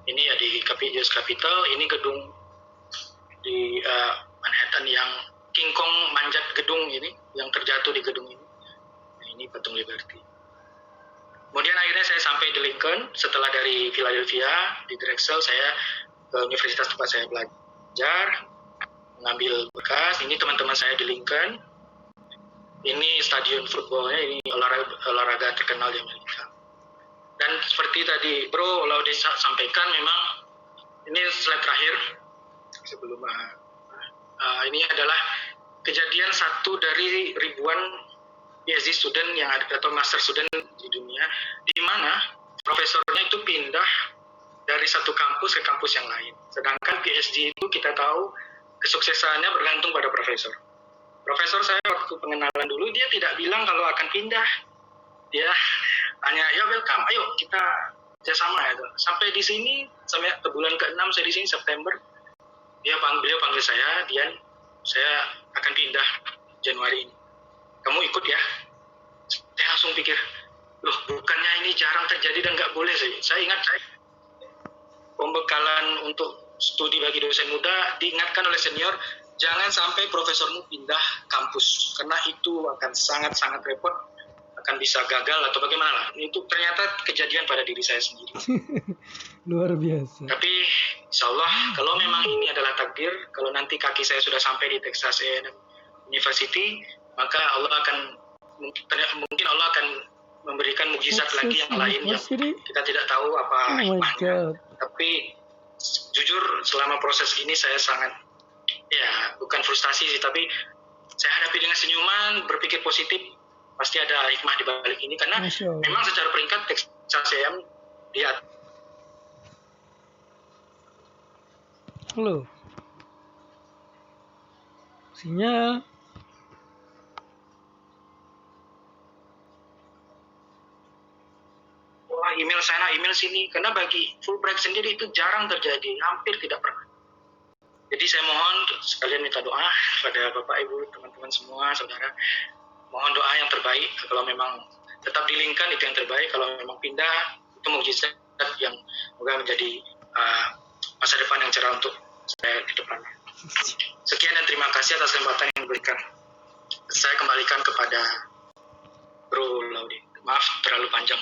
Ini ya di US Capitol. Ini gedung di Manhattan yang King Kong manjat gedung ini, yang terjatuh di gedung ini. Nah, ini patung Liberty. Kemudian akhirnya saya sampai di Lincoln. Setelah dari Philadelphia, di Drexel, saya ke universitas tempat saya belajar, mengambil berkas. Ini teman-teman saya di Lincoln. Ini stadion footballnya, ini olahraga terkenal di Amerika. Dan seperti tadi Bro Laude sampaikan, memang ini slide terakhir sebelum ini adalah kejadian satu dari ribuan PhD student yang ada atau master student di dunia, di mana profesornya itu pindah dari satu kampus ke kampus yang lain. Sedangkan PhD itu kita tahu kesuksesannya bergantung pada profesor. Profesor saya waktu pengenalan dulu, dia tidak bilang kalau akan pindah. Dia hanya, ya welcome, ayo kita kerjasama ya. Sampai di sini, sampai ke bulan ke-6 saya di sini, September, beliau panggil saya, Dian, saya akan pindah Januari ini. Kamu ikut ya? Saya langsung pikir, loh bukannya ini jarang terjadi dan nggak boleh sih. Saya ingat, pembekalan untuk studi bagi dosen muda diingatkan oleh senior, jangan sampai profesormu pindah kampus, karena itu akan sangat-sangat repot, akan bisa gagal atau bagaimana lah. Itu ternyata kejadian pada diri saya sendiri. Luar biasa. Tapi insya Allah, kalau memang ini adalah takdir, kalau nanti kaki saya sudah sampai di Texas A&M University, maka mungkin Allah akan memberikan mukjizat lagi yang lain yang kita tidak tahu apa hikmahnya. Tapi jujur selama proses ini saya sangat, ya bukan frustasi sih, tapi saya hadapi dengan senyuman, berpikir positif, pasti ada hikmah di balik ini, karena memang secara peringkat Texas A&M lihat. Halo, sinyal. Wah, email sana, email sini, karena bagi Fulbright sendiri itu jarang terjadi, hampir tidak pernah. Jadi saya mohon sekalian minta doa pada Bapak Ibu, teman-teman semua, saudara. Mohon doa yang terbaik. Kalau memang tetap di Lincoln itu yang terbaik. Kalau memang pindah, itu mukjizat yang semoga menjadi masa depan yang cerah untuk saya ke depannya. Sekian dan terima kasih atas kesempatan yang diberikan. Saya kembalikan kepada Bro Laude. Maaf terlalu panjang.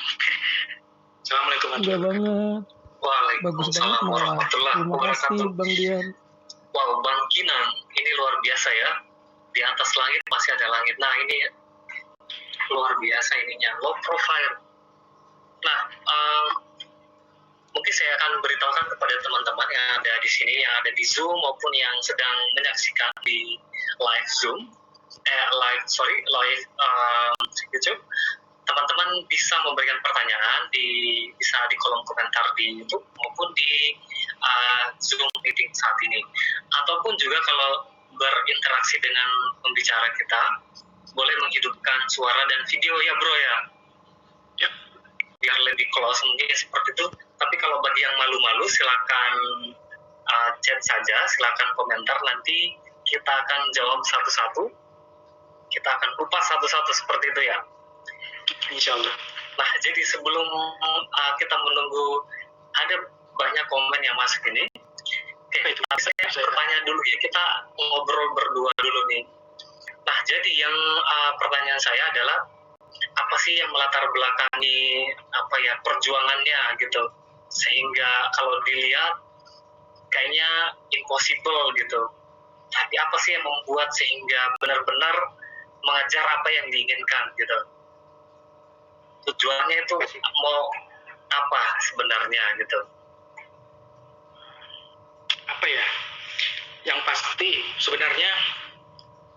Assalamualaikum warahmatullahi wabarakatuh. Waalaikumsalam warahmatullahi Terima kasih wabarakatuh. Bang Dian. Wow, Bang Kinang, ini luar biasa ya. Di atas langit masih ada langit. Nah, ini luar biasa ininya, low profile. Nah, mungkin saya akan beritahukan kepada teman-teman yang ada di sini, yang ada di Zoom maupun yang sedang menyaksikan di live Zoom, live YouTube. Teman-teman bisa memberikan pertanyaan bisa di kolom komentar di YouTube maupun di Zoom meeting saat ini. Ataupun juga kalau berinteraksi dengan pembicara kita, boleh menghidupkan suara dan video ya bro ya. Ya, biar lebih close mungkin seperti itu. Tapi kalau bagi yang malu-malu silakan chat saja, silakan komentar, nanti kita akan jawab satu-satu. Kita akan kupas satu-satu seperti itu ya. Insya Allah. Nah, jadi sebelum kita menunggu, ada banyak komen yang masuk ini. Saya bertanya dulu ya, kita ngobrol berdua dulu nih. Nah, jadi yang pertanyaan saya adalah, apa sih yang melatar belakangi perjuangannya gitu, sehingga kalau dilihat kayaknya impossible gitu, tapi apa sih yang membuat sehingga benar-benar mengejar apa yang diinginkan gitu, tujuannya itu mau apa sebenarnya gitu. Apa ya, yang pasti sebenarnya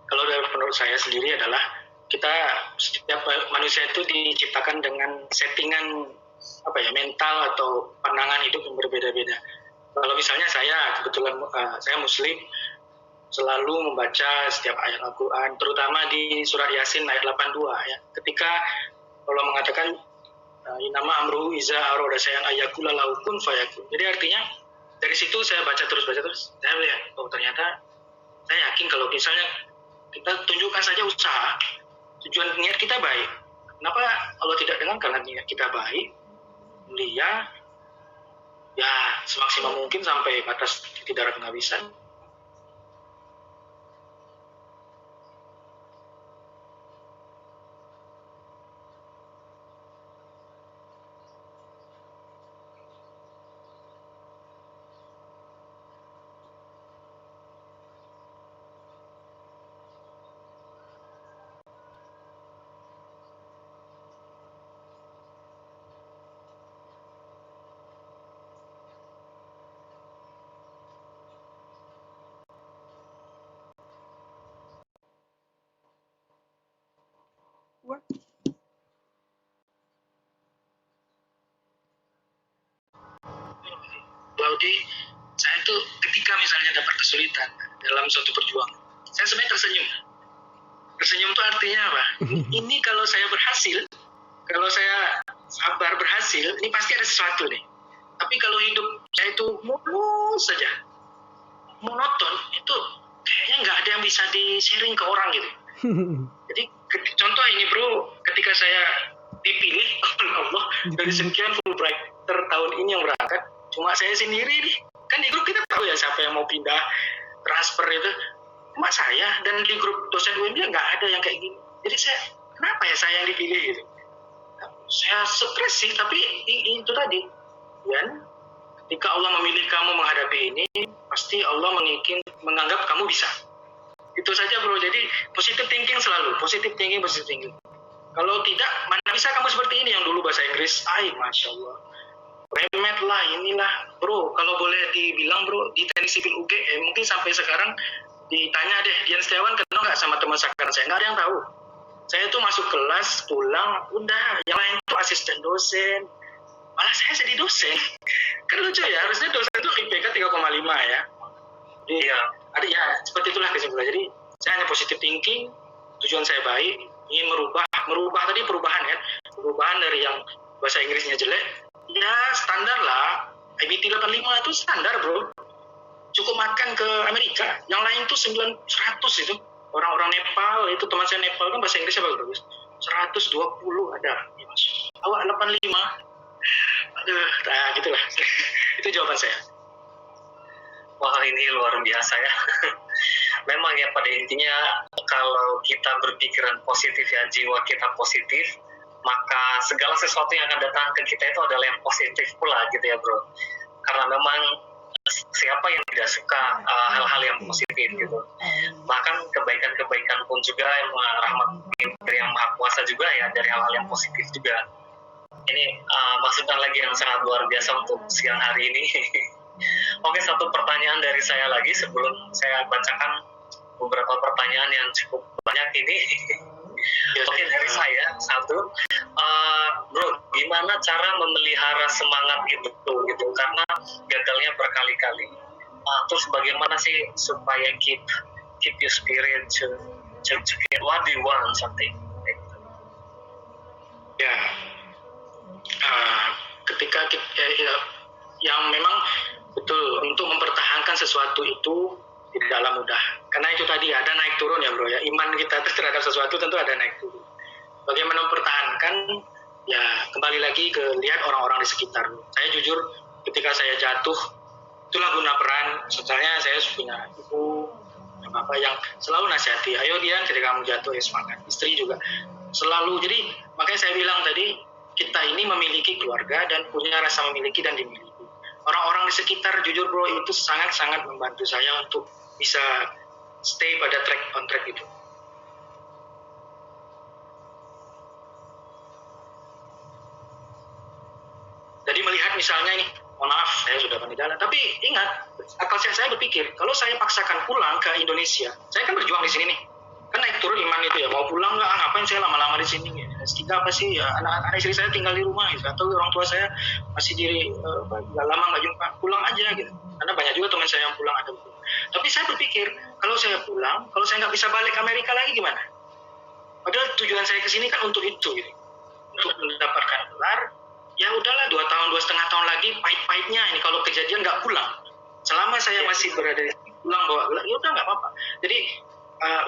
kalau menurut saya sendiri adalah setiap manusia itu diciptakan dengan settingan mental atau pandangan hidup yang berbeda-beda. Kalau misalnya saya kebetulan saya Muslim, selalu membaca setiap ayat Al-Quran, terutama di surat Yasin ayat 82 ya. Ketika Allah mengatakan inama amruhu iza aroda sayan ayakula laukun fayakun. Jadi artinya dari situ saya baca terus, saya lihat ternyata saya yakin kalau misalnya kita tunjukkan saja usaha, tujuan niat kita baik. Kenapa Allah tidak dengar? Karena niat kita baik, mulia, ya semaksimal mungkin sampai batas tidak penghabisan. What? Laudi, saya tuh ketika misalnya dapat kesulitan dalam suatu perjuangan, saya sebenarnya tersenyum. Tersenyum itu artinya apa? Ini kalau saya berhasil, kalau saya sabar berhasil, ini pasti ada sesuatu nih. Tapi kalau hidup saya itu mulus saja, monoton, itu kayaknya nggak ada yang bisa di-sharing ke orang gitu. Jadi contoh ini bro, ketika saya dipilih oleh Allah dari sekian Fulbrighter tahun ini yang berangkat, cuma saya sendiri nih. Kan di grup kita tahu ya siapa yang mau pindah transfer itu, cuma saya, dan di grup dosen UMB nggak ada yang kayak gini. Jadi kenapa ya saya yang dipilih gitu? Saya stres sih, tapi itu tadi, dan ketika Allah memilih kamu menghadapi ini, pasti Allah menganggap kamu bisa. Itu saja bro, jadi positive thinking selalu, positive thinking. Kalau tidak, mana bisa kamu seperti ini yang dulu bahasa Inggris, Masya Allah, remet lah, inilah bro. Kalau boleh dibilang bro, di teknik sipil UGM, mungkin sampai sekarang ditanya deh, Dian Setiawan kenal nggak sama teman sekarang saya? Nggak ada yang tahu. Saya tuh masuk kelas, pulang, udah, yang lain tuh asisten dosen, malah saya jadi dosen. Kan lucu ya, harusnya dosen itu IPK 3,5 ya. Iya, ada ya, seperti itulah kesimpulan. Jadi saya hanya positive thinking, tujuan saya baik, ingin merubah tadi perubahan ya, perubahan dari yang bahasa Inggrisnya jelek, ya standar lah, IBT 85 itu standar bro, cukup makan ke Amerika, yang lain tuh 100 itu, orang-orang Nepal, itu teman saya Nepal kan bahasa Inggrisnya bagus, 120 ada, ya mas, awak 85, aduh, nah gitulah, itu jawaban saya. Wah, ini luar biasa ya. Memang ya pada intinya kalau kita berpikiran positif ya, jiwa kita positif, maka segala sesuatu yang akan datang ke kita itu adalah yang positif pula gitu ya bro. Karena memang siapa yang tidak suka hal-hal yang positif gitu. Bahkan kebaikan-kebaikan pun juga yang rahmat dari yang maha kuasa juga ya, dari hal-hal yang positif juga. Ini masukan lagi yang sangat luar biasa untuk siang hari ini. Oke, satu pertanyaan dari saya lagi sebelum saya bacakan beberapa pertanyaan yang cukup banyak ini. Oke, dari saya satu, bro, gimana cara memelihara semangat itu gitu? Karena gagalnya berkali-kali. Terus bagaimana sih supaya keep your spirit to get what you want something? Ya, ketika kita yang memang betul untuk mempertahankan sesuatu itu tidaklah mudah, karena itu tadi ada naik turun ya bro ya, iman kita terhadap sesuatu tentu ada naik turun. Bagaimana mempertahankan, ya kembali lagi ke lihat orang-orang di sekitar. Saya jujur ketika saya jatuh, itulah guna peran, soalnya saya punya ibu bapak yang selalu nasihati, ayo Dian ketika kamu jatuh ya semangat, istri juga selalu. Jadi makanya saya bilang tadi, kita ini memiliki keluarga dan punya rasa memiliki dan dimiliki. Orang-orang di sekitar, jujur bro, itu sangat-sangat membantu saya untuk bisa stay pada on track itu. Jadi melihat misalnya ini, mohon maaf saya sudah pandai jalan, tapi ingat, akal sehat saya berpikir, kalau saya paksakan pulang ke Indonesia, saya kan berjuang di sini nih, kan naik turun iman itu ya, mau pulang nggak, ngapain saya lama-lama di sini, S3 apa sih, ya, anak istri saya tinggal di rumah, gitu. Atau orang tua saya masih lama nggak jumpa, pulang aja gitu, karena banyak juga teman saya yang pulang ada. Tapi saya berpikir, kalau saya pulang, kalau saya nggak bisa balik ke Amerika lagi gimana? Padahal tujuan saya ke sini kan untuk itu, gitu. Untuk mendapatkan gelar. Ya udahlah, 2,5 tahun lagi pahit-pahitnya ini kalau kejadian nggak pulang. Selama saya masih berada di sini, pulang bawa gelar, ya udah nggak apa-apa. Jadi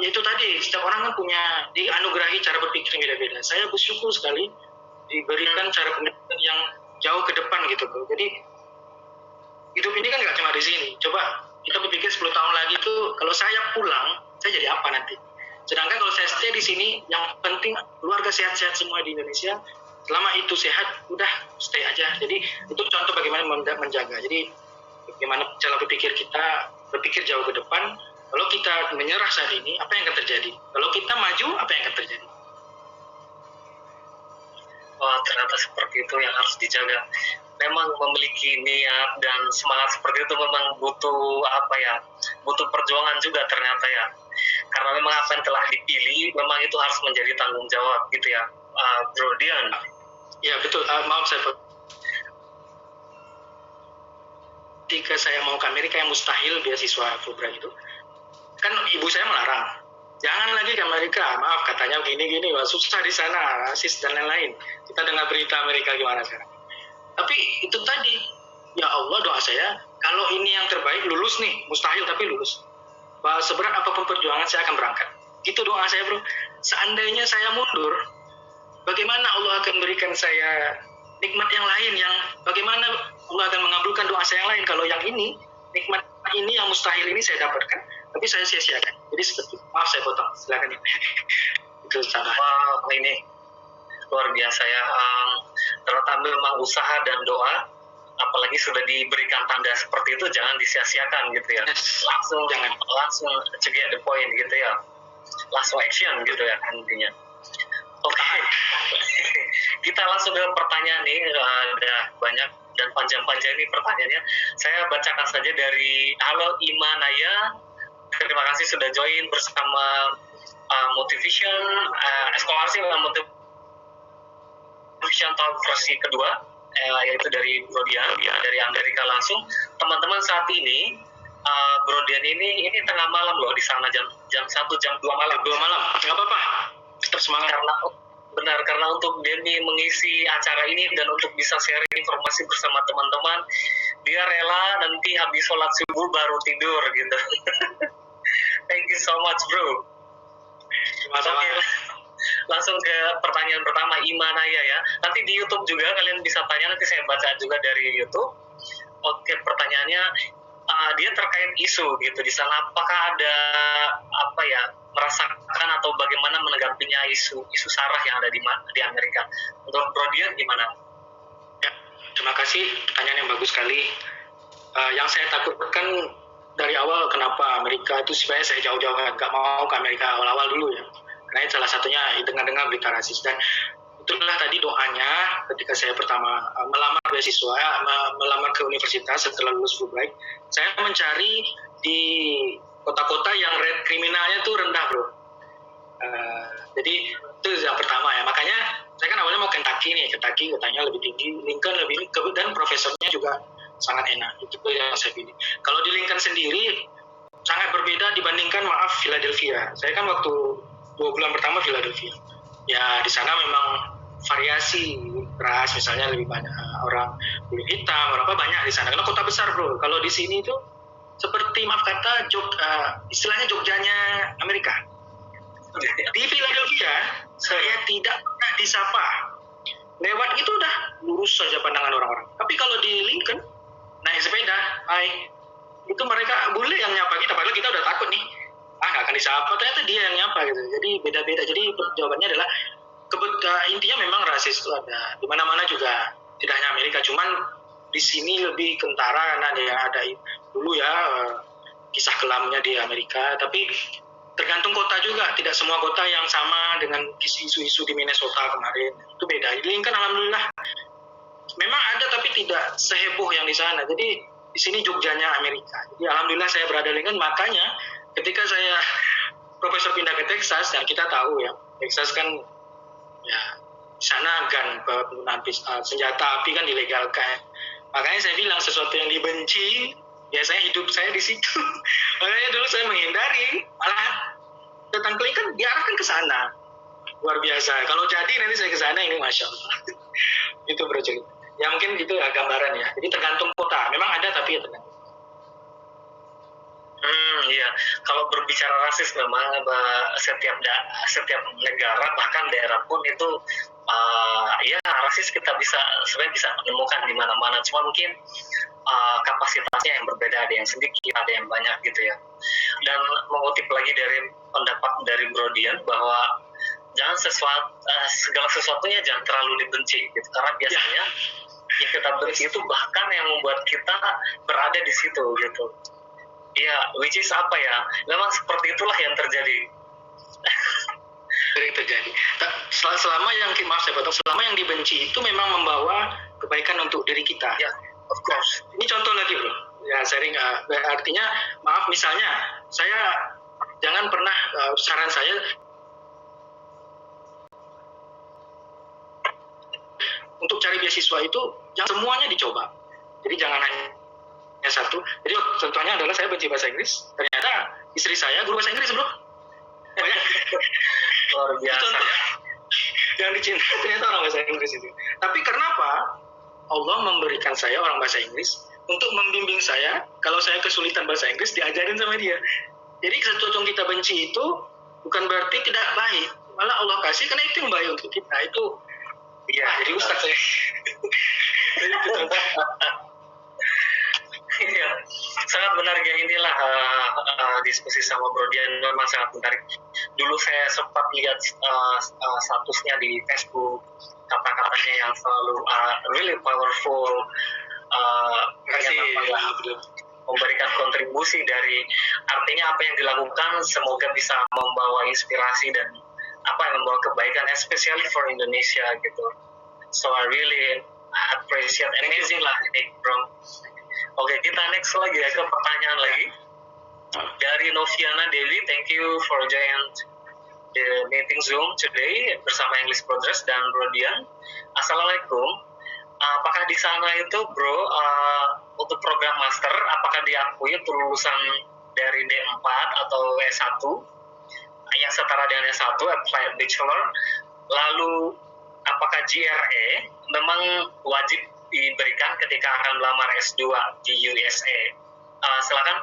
itu tadi, setiap orang kan punya dianugerahi cara berpikir yang beda-beda. Saya bersyukur sekali diberikan cara pemikiran yang jauh ke depan gitu bro. Jadi hidup ini kan nggak cuma di sini. Coba kita berpikir 10 tahun lagi tuh, kalau saya pulang, saya jadi apa nanti? Sedangkan kalau saya stay di sini, yang penting keluarga sehat-sehat semua di Indonesia. Selama itu sehat, udah stay aja. Jadi itu contoh bagaimana menjaga. Jadi bagaimana cara berpikir kita, berpikir jauh ke depan. Kalau kita menyerah saat ini, apa yang akan terjadi? Kalau kita maju, apa yang akan terjadi? Wah, ternyata seperti itu yang harus dijaga. Memang memiliki niat dan semangat seperti itu memang butuh butuh perjuangan juga ternyata ya. Karena memang apa yang telah dipilih, memang itu harus menjadi tanggung jawab gitu ya, Bro Dian. Ya betul, maaf saya. Ketika saya mau ke Amerika yang mustahil beasiswa Fulbright itu, kan ibu saya melarang, jangan lagi ke Amerika, maaf katanya gini-gini, susah di sana, rasis dan lain-lain. Kita dengar berita Amerika gimana sekarang. Tapi itu tadi, ya Allah doa saya, kalau ini yang terbaik lulus nih, mustahil tapi lulus. Seberat apapun perjuangan saya akan berangkat. Itu doa saya bro. Seandainya saya mundur, bagaimana Allah akan berikan saya nikmat yang lain, yang bagaimana Allah akan mengabulkan doa saya yang lain kalau yang ini, nikmat ini yang mustahil ini saya dapatkan, tapi saya sia-siakan. Jadi seperti, maaf saya potong, silakan ya. Itu salah. Wah, ini luar biasa ya. Ternyata memang usaha dan doa, apalagi sudah diberikan tanda seperti itu, jangan disia-siakan gitu ya. Langsung to get the point gitu ya. Langsung action gitu ya intinya. Oke. Kita langsung ke pertanyaan nih, ada banyak dan panjang-panjang ini pertanyaannya. Saya bacakan saja dari Halo Imanaya. Terima kasih sudah join bersama Motivation Scholarship dan Motivation Talk versi kedua, yaitu dari Brodian dari Amerika langsung. Teman-teman saat ini Brodian ini tengah malam loh di sana, jam 1 jam 2 malam. 2 malam, nggak apa-apa. Tetap semangat. Karena untuk Denny mengisi acara ini dan untuk bisa sharing informasi bersama teman-teman, dia rela nanti habis sholat subuh baru tidur gitu. Thank you so much bro. Oke, langsung ke pertanyaan pertama, Imanaya ya. Nanti di YouTube juga kalian bisa tanya, nanti saya baca juga dari YouTube. Oke, pertanyaannya dia terkait isu gitu di sana, apakah ada merasakan atau bagaimana menanggapinya isu sarah yang ada di Amerika? Menurut Brodian gimana? Ya, terima kasih, pertanyaan yang bagus sekali. Yang saya takutkan dari awal, kenapa Amerika itu sebenarnya saya jauh-jauh nggak mau ke Amerika awal-awal dulu ya, karena salah satunya dengar-dengar berita rasis. Dan itulah tadi doanya ketika saya pertama melamar beasiswa, melamar ke universitas setelah lulus Fulbright, saya mencari di kota-kota yang rate kriminalnya tuh rendah bro. Jadi itu yang pertama ya, makanya saya kan awalnya mau Kentucky katanya lebih tinggi, Lincoln lebih, dan profesornya juga sangat enak, itu yang saya pilih. Kalau di Lincoln sendiri sangat berbeda dibandingkan Philadelphia. Saya kan waktu 2 bulan pertama Philadelphia, ya di sana memang variasi ras, misalnya lebih banyak orang kulit hitam, orang banyak di sana, karena kota besar bro. Kalau di sini tuh seperti istilahnya Jogjanya Amerika. Di Philadelphia saya tidak pernah disapa, lewat itu udah lurus saja pandangan orang-orang. Tapi kalau di Lincoln naik sepeda, itu mereka bule yang nyapa kita, padahal kita udah takut nih, nggak akan disapa, ternyata dia yang nyapa gitu. Jadi beda-beda. Jadi jawabannya adalah intinya memang rasis itu ada di mana-mana juga, tidak hanya Amerika, cuman di sini lebih kentara karena dia ada dulu ya kisah kelamnya di Amerika, tapi tergantung kota juga, tidak semua kota yang sama dengan isu-isu di Minnesota kemarin, itu beda. Ini kan alhamdulillah memang ada tapi tidak seheboh yang di sana. Jadi di sini Jogjanya Amerika. Jadi alhamdulillah saya berada di Lincoln, makanya ketika saya profesor pindah ke Texas, dan kita tahu ya Texas kan ya di sana kan penggunaan senjata api kan dilegalkan. Makanya saya bilang sesuatu yang dibenci, biasanya hidup saya di situ. Makanya dulu saya menghindari, malah datang ke Lincoln diarahkan ke sana. Luar biasa. Kalau jadi nanti saya ke sana, ini masya Allah. Itu bro cerita. Ya mungkin itu ya gambaran ya. Jadi tergantung kota. Memang ada tapi ya tergantung. Iya. Kalau berbicara rasis memang setiap negara bahkan daerah pun itu ya rasis kita sebenarnya bisa menemukan di mana-mana. Cuma mungkin kapasitasnya yang berbeda, ada yang sedikit, ada yang banyak gitu ya. Dan mengutip lagi dari pendapat dari Bro Dian bahwa jangan segala sesuatunya jangan terlalu dibenci gitu, karena biasanya yang kita benci itu bahkan yang membuat kita berada di situ gitu. Iya, which is apa ya? Memang seperti itulah yang terjadi. Sering terjadi. Selama yang selama yang dibenci itu memang membawa kebaikan untuk diri kita. Ya, of course. Ini contoh lagi bro. Ya sering artinya maaf misalnya saya jangan pernah saran saya untuk cari beasiswa itu jangan semuanya dicoba. Jadi jangan hanya satu. Jadi contohnya adalah saya benci bahasa Inggris. Ternyata istri saya guru bahasa Inggris bro. Luar biasa. Contoh yang dicintai ternyata orang bahasa Inggris itu. Tapi kenapa Allah memberikan saya orang bahasa Inggris untuk membimbing saya kalau saya kesulitan bahasa Inggris diajarin sama dia. Jadi sesuatu yang kita benci itu bukan berarti tidak baik. Malah Allah kasih karena itu yang baik untuk kita. Itu ya jadi ustaz saya. Jadi itu contoh. Iya, sangat menarik ya. Inilah diskusi sama Bro Dian memang sangat menarik. Dulu saya sempat lihat statusnya di Facebook, kata-katanya yang selalu really powerful, memberikan kontribusi dari artinya apa yang dilakukan semoga bisa membawa inspirasi dan apa yang membawa kebaikan, especially for Indonesia gitu. So I really appreciate, amazing lah ini Bro. Oke, kita next lagi ya ke pertanyaan lagi dari Noviana Dewi. Thank you for joining the meeting Zoom today bersama English Progress dan Bro Dian. Assalamualaikum. Apakah di sana itu Bro untuk program master apakah diakui untuk lulusan dari D4 atau S1 yang setara dengan S1 applied bachelor? Lalu apakah GRE memang wajib diberikan ketika akan melamar S2 di USA? Silakan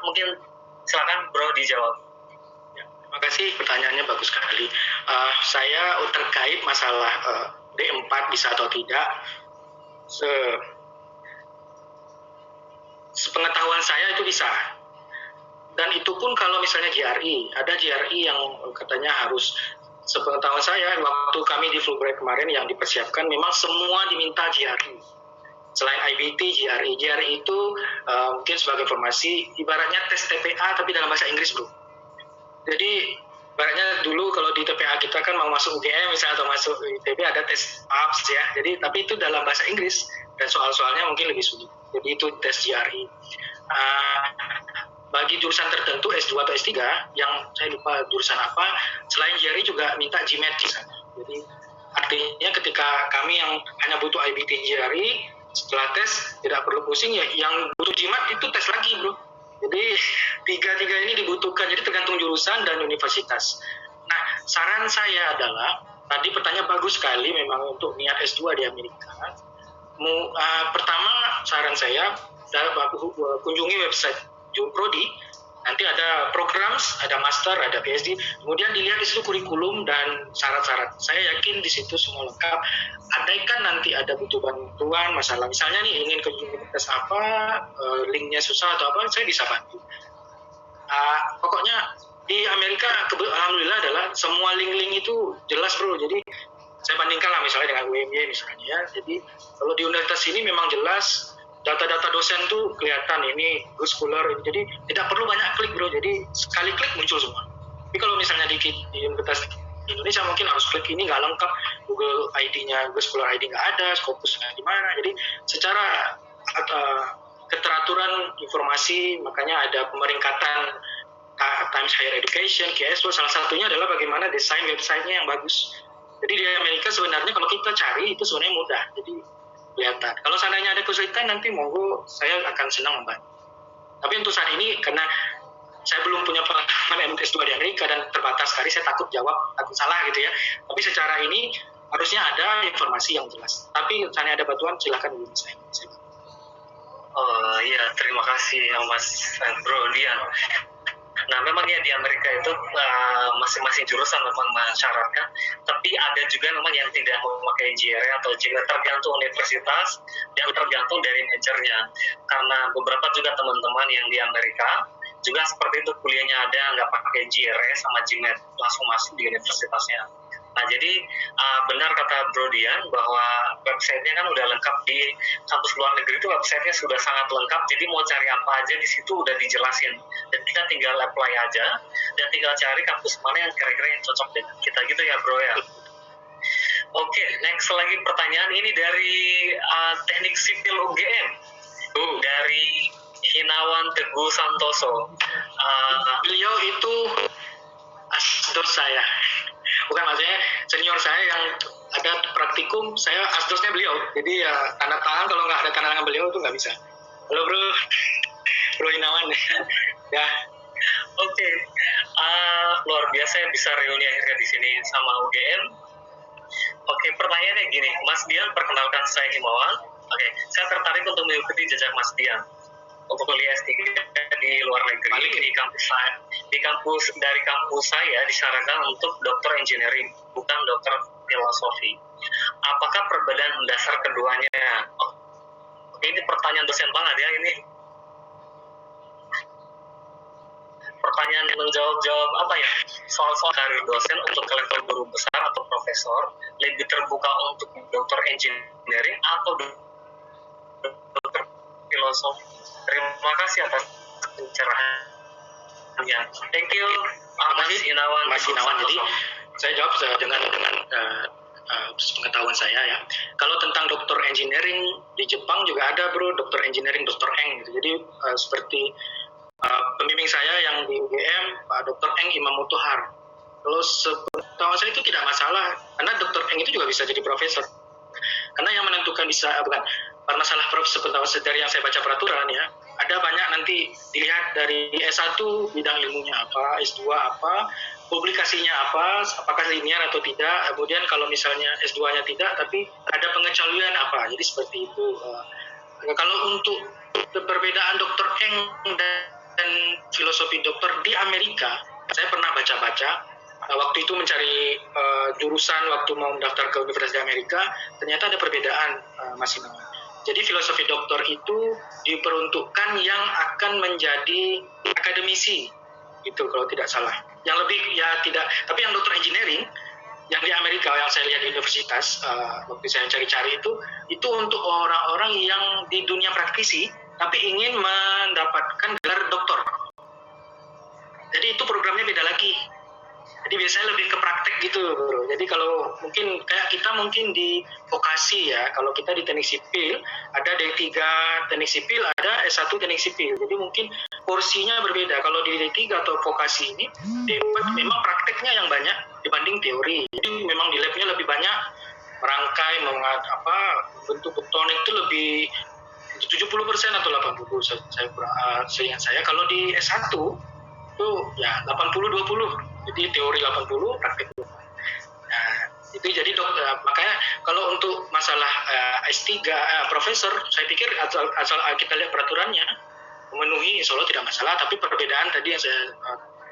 Bro dijawab. Ya, terima kasih, pertanyaannya bagus sekali. Saya terkait masalah D4 bisa atau tidak, sepengetahuan saya itu bisa. Dan itu pun kalau misalnya GRE, ada GRE yang katanya harus, sepengetahuan saya waktu kami di Fulbright kemarin yang dipersiapkan memang semua diminta GRE. Selain IBT, GRE itu mungkin sebagai informasi, ibaratnya tes TPA tapi dalam bahasa Inggris bro. Jadi ibaratnya dulu kalau di TPA kita kan mau masuk UGM misalnya atau masuk ITB ada tes APS ya. Jadi tapi itu dalam bahasa Inggris dan soal-soalnya mungkin lebih sulit. Jadi itu tes GRE. Bagi jurusan tertentu S2 atau S3 yang saya lupa jurusan apa, selain GRE juga minta GMAT di sana. Jadi artinya ketika kami yang hanya butuh IBT GRE, setelah tes tidak perlu pusing ya, yang butuh GMAT itu tes lagi bro. Jadi tiga ini dibutuhkan, jadi tergantung jurusan dan universitas. Nah saran saya adalah, tadi pertanyaan bagus sekali memang untuk niat S2 di Amerika. Pertama saran saya kunjungi website Prodi, nanti ada program, ada master, ada PhD, kemudian dilihat di situ kurikulum dan syarat-syarat. Saya yakin di situ semua lengkap. Andaikan nanti ada butuh bantuan masalah, misalnya nih ingin ke universitas apa, linknya susah atau apa, saya bisa bantu. Pokoknya di Amerika alhamdulillah adalah semua link-link itu jelas bro. Jadi saya bandingkan lah misalnya dengan UMY misalnya ya. Jadi kalau di universitas ini memang jelas data-data dosen tuh kelihatan ini good scholar, jadi tidak perlu banyak klik bro, jadi sekali klik muncul semua. Tapi kalau misalnya di universitas Indonesia mungkin harus klik, ini nggak lengkap, Google ID-nya, Google Scholar ID nggak ada, Scopusnya di mana. Jadi secara keteraturan informasi, makanya ada pemeringkatan Times Higher Education, KSO, salah satunya adalah bagaimana desain websitenya yang bagus. Jadi di Amerika sebenarnya kalau kita cari itu sebenarnya mudah, jadi kelihatan. Kalau seandainya ada kesulitan nanti monggo, saya akan senang membantu. Tapi untuk saat ini karena saya belum punya pengalaman S2 di Amerika dan terbatas sekali, saya takut salah gitu ya. Tapi secara ini harusnya ada informasi yang jelas. Tapi seandainya ada bantuan silakan hubungi saya. Oh iya, terima kasih Mas Bro Dian. Nah, memang ya di Amerika itu masing-masing jurusan memang mensyaratkan, tapi ada juga memang yang tidak memakai GRE atau GRE, tergantung universitas dan tergantung dari majornya. Karena beberapa juga teman-teman yang di Amerika juga seperti itu, kuliahnya ada nggak pakai GRE sama GMAT, langsung masuk di universitasnya. Nah, jadi benar kata Bro Dian bahwa websitenya kan udah lengkap. Di kampus luar negeri itu websitenya sudah sangat lengkap, jadi mau cari apa aja di situ udah dijelasin, dan kita tinggal apply aja dan tinggal cari kampus mana yang kira-kira yang cocok dengan kita gitu ya Bro ya. Oke, next lagi pertanyaan ini dari Teknik Sipil UGM, dari Hinawan Teguh Santoso. Beliau itu asdos saya, bukan, maksudnya senior saya yang ada praktikum, saya asdosnya beliau. Jadi ya tanda tangan, kalau nggak ada tanda tangan beliau itu nggak bisa. Halo Bro Hinawan ya. Oke, luar biasa ya bisa reuni akhirnya di sini sama UGM. Oke, pertanyaannya gini, Mas Dian, perkenalkan saya Himawan. Oke, saya tertarik untuk mengikuti jejak Mas Dian untuk kuliah S3 di luar negeri. Di kampus dari kampus saya disarankan untuk dokter engineering, bukan dokter filosofi. Apakah perbedaan mendasar keduanya? Oke, ini pertanyaan dosen banget ya ini. Pertanyaan yang menjawab apa ya, soal-soal karir dosen untuk level guru besar atau profesor lebih terbuka untuk dokter engineering atau dokter filosofi. Terima kasih atas pencerahannya. Thank you, Mas Hinawan. Mas Hinawan. Jadi saya jawab dengan pengetahuan saya ya. Kalau tentang dokter engineering di Jepang juga ada bro, dokter engineering, dokter Eng gitu. Jadi seperti pembimbing saya yang di UGM, Pak Dr. Eng Imamoto Har. Kalau setahu saya itu tidak masalah, karena Dr. Eng itu juga bisa jadi profesor. Karena yang menentukan karena masalah dari yang saya baca peraturan ya, ada banyak nanti dilihat dari S1 bidang ilmunya apa, S2 apa, publikasinya apa, apakah linear atau tidak. Kemudian kalau misalnya S2-nya tidak, tapi ada pengecualian apa. Jadi seperti itu. Kalau untuk perbedaan Dr. Eng dan filosofi dokter di Amerika, saya pernah baca-baca waktu itu mencari jurusan waktu mau mendaftar ke Universitas di Amerika, ternyata ada perbedaan Mas Hinawan. Jadi filosofi dokter itu diperuntukkan yang akan menjadi akademisi, itu kalau tidak salah. Yang lebih ya tidak, tapi yang dokter engineering yang di Amerika yang saya lihat di universitas waktu saya cari-cari itu untuk orang-orang yang di dunia praktisi tapi ingin mendapatkan gelar doktor. Jadi itu programnya beda lagi. Jadi biasanya lebih ke praktek gitu, bro. Jadi kalau mungkin kayak kita mungkin di vokasi ya, kalau kita di teknik sipil ada D3 teknik sipil, ada S1 teknik sipil. Jadi mungkin porsinya berbeda. Kalau di D3 atau vokasi ini, D4 memang prakteknya yang banyak dibanding teori. Jadi memang di labnya lebih banyak merangkai, bentuk beton itu lebih 70% atau 80%, seingat saya. Kalau di S1 itu ya 80-20. Jadi teori 80, praktik 20. Nah, itu jadi makanya kalau untuk masalah S3 profesor, saya pikir asal kita lihat peraturannya memenuhi, insya Allah tidak masalah. Tapi perbedaan tadi yang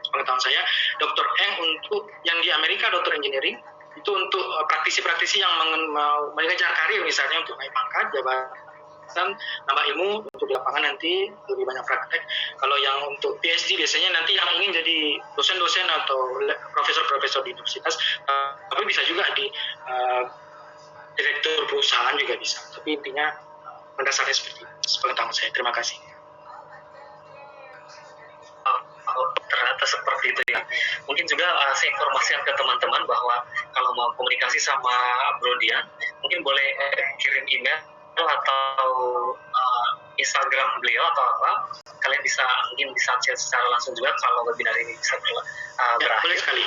pengetahuan saya, Dr. Eng untuk yang di Amerika dokter engineering itu untuk praktisi-praktisi yang mau mengejar karir, misalnya untuk naik pangkat, jabatan nambah ilmu untuk di lapangan nanti lebih banyak praktek. Kalau yang untuk PhD biasanya nanti yang ingin jadi dosen-dosen atau profesor-profesor di universitas, tapi bisa juga di direktur perusahaan juga bisa. Tapi intinya mendasarnya seperti itu. Sepengetahuan saya. Terima kasih. Ternyata seperti itu ya. Mungkin juga saya informasikan ke teman-teman bahwa kalau mau komunikasi sama Bro Dian, mungkin boleh kirim email atau Instagram beliau atau apa. Kalian mungkin bisa chat secara langsung juga kalau webinar ini bisa berakhir. Boleh sekali.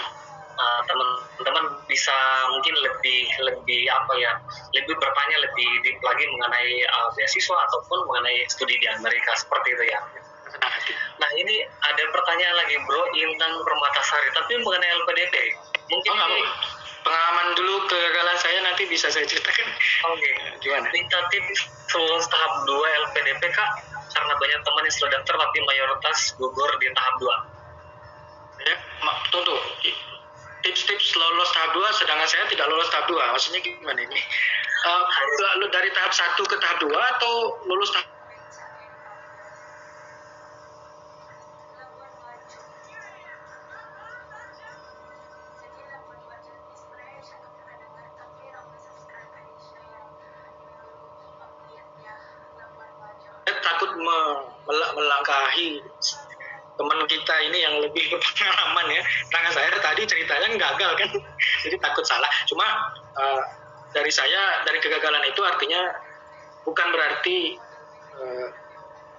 Teman-teman bisa mungkin lebih apa ya, lebih bertanya lebih deep lagi mengenai beasiswa ataupun mengenai studi di Amerika seperti itu ya. Nah ini ada pertanyaan lagi Bro Intan Permatasari, tapi mengenai LPDP mungkin pengalaman dulu kegagalan saya nanti bisa saya ceritakan. Oke. Gimana? Minta tips lulus tahap 2 LPDP Kak, karena banyak teman yang sudah daftar tapi mayoritas gugur di tahap 2. Ya, tunggu. Tips-tips lolos tahap 2 sedangkan saya tidak lolos tahap 2. Maksudnya gimana ini? Dari tahap 1 ke tahap 2 atau lulus tahap takut melangkahi teman kita ini yang lebih berpengalaman ya. Karena saya tadi ceritanya gagal kan, jadi takut salah. Cuma dari kegagalan itu artinya bukan berarti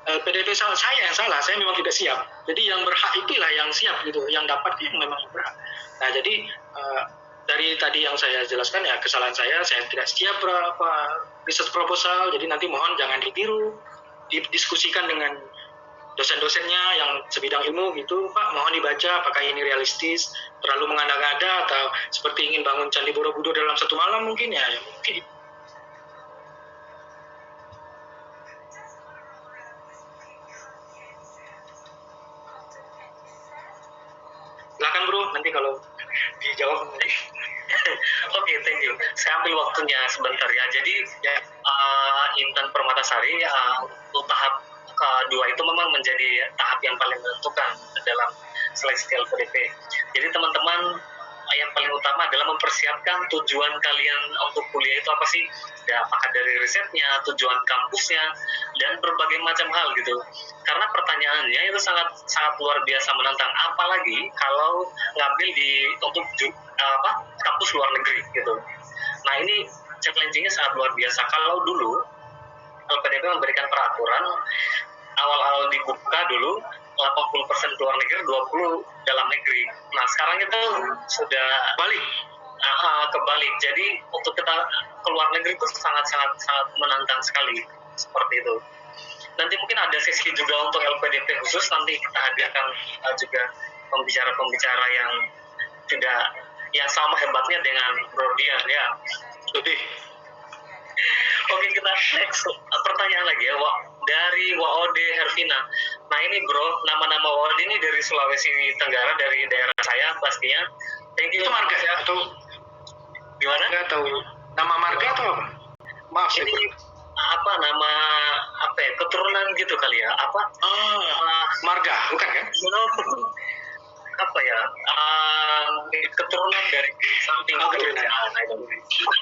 LPDP saya yang salah. Saya memang tidak siap. Jadi yang berhak itulah yang siap gitu, yang dapat yang memang berhak. Nah jadi dari tadi yang saya jelaskan ya, kesalahan saya tidak siap research proposal. Jadi nanti mohon jangan ditiru, didiskusikan dengan dosen-dosennya yang sebidang ilmu gitu, Pak, mohon dibaca apakah ini realistis, terlalu mengada-ngada atau seperti ingin bangun Candi Borobudur dalam satu malam mungkin ya mungkin. Silakan Bro, nanti kalau dijawab nanti. Oke, thank you. Saya ambil waktunya sebentar ya. Jadi Intan Permatasari untuk tahap kedua itu memang menjadi tahap yang paling menentukan dalam seleksi LPDP. Jadi teman-teman, yang paling utama adalah mempersiapkan tujuan kalian untuk kuliah itu apa sih? Ya, apakah dari risetnya, tujuan kampusnya, dan berbagai macam hal gitu. Karena pertanyaannya itu sangat luar biasa menantang. Apalagi kalau ngambil untuk kampus luar negeri gitu. Nah ini challenge-nya sangat luar biasa. Kalau dulu LPDP memberikan peraturan awal-awal dibuka dulu 80% keluar negeri, 20% dalam negeri. Nah sekarang itu sudah kebalik. Jadi untuk kita keluar negeri itu sangat menantang sekali seperti itu. Nanti mungkin ada sesi juga untuk LPDP khusus, nanti kita hadirkan juga pembicara-pembicara yang sama hebatnya dengan Bro Dian ya. Oke, kita next pertanyaan lagi ya, dari Waode Hervina. Nah ini Bro, nama-nama Waode ini dari Sulawesi Tenggara, dari daerah saya pastinya. Thank you. Itu marga ya atau gimana? Nggak tahu nama marga atau apa? Maaf ini nama keturunan gitu kali ya? Marga bukan kan? Keturunan dari samping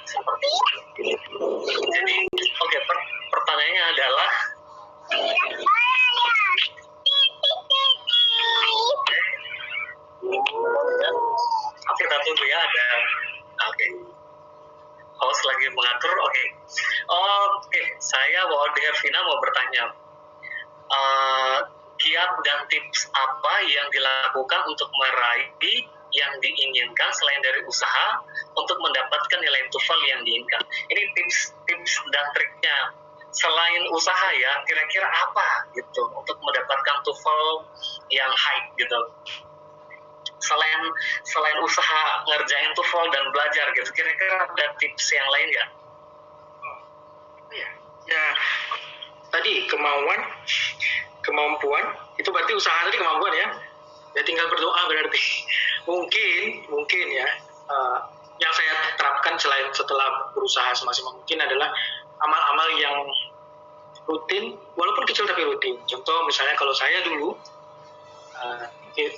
seperti itu. Jadi pertanyaannya adalah kita tunggu ya, ada host lagi mengatur. Saya Waode Hervina mau bertanya, kiat dan tips apa yang dilakukan untuk meraih yang diinginkan selain dari usaha untuk mendapatkan nilai TOEFL yang diinginkan. Ini tips dan triknya selain usaha ya, kira-kira apa gitu untuk mendapatkan TOEFL yang high gitu. Selain usaha ngerjain TOEFL dan belajar gitu, kira-kira ada tips yang lain nggak? Ya, tadi kemampuan itu berarti usaha tadi kemampuan ya. Ya tinggal berdoa berarti. Mungkin ya. Yang saya terapkan setelah berusaha semaksimal mungkin adalah amal-amal yang rutin, walaupun kecil tapi rutin. Contoh misalnya kalau saya dulu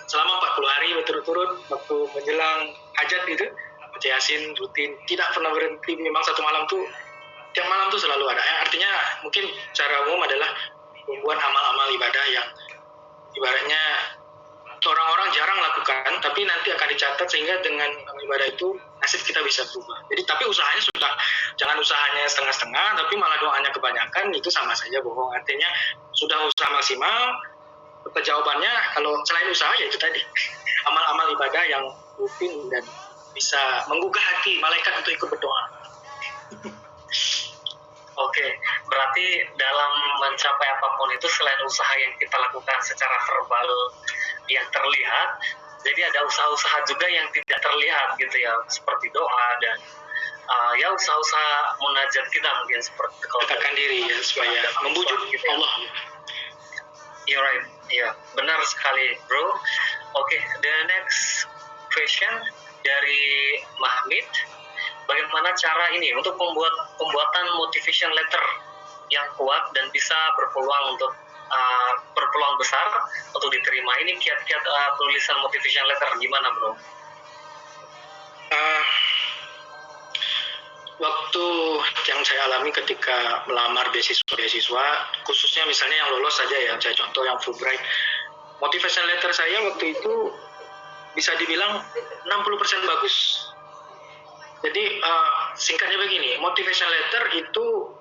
selama 40 hari berturut-turut waktu menjelang hajat gitu, baca Yasin rutin, tidak pernah berhenti. Memang satu malam tuh, tiap malam tuh selalu ada. Artinya mungkin cara umum adalah membuat amal-amal ibadah yang ibaratnya orang-orang jarang lakukan, tapi nanti akan dicatat sehingga dengan ibadah itu nasib kita bisa berubah. Jadi tapi usahanya sudah, jangan usahanya setengah-setengah, tapi malah doanya kebanyakan, itu sama saja bohong. Artinya sudah usaha maksimal, jawabannya kalau selain usaha ya itu tadi, amal-amal ibadah yang rutin dan bisa menggugah hati malaikat untuk ikut berdoa. Oke, berarti dalam mencapai apapun itu selain usaha yang kita lakukan secara verbal yang terlihat, jadi ada usaha-usaha juga yang tidak terlihat gitu ya, seperti doa dan ya usaha-usaha munajat kita mungkin seperti kalau Dekatkan diri ya supaya membujuk gitu ya. Allah. You're right, ya benar sekali bro. Oke, the next question dari Mahmid. Bagaimana cara ini untuk pembuatan motivation letter yang kuat dan bisa berpeluang besar untuk diterima? Ini kiat-kiat penulisan motivation letter gimana bro? Waktu yang saya alami ketika melamar beasiswa, khususnya misalnya yang lolos saja ya, saya contoh yang Fulbright, motivation letter saya waktu itu bisa dibilang 60% bagus. Jadi singkatnya begini, motivation letter itu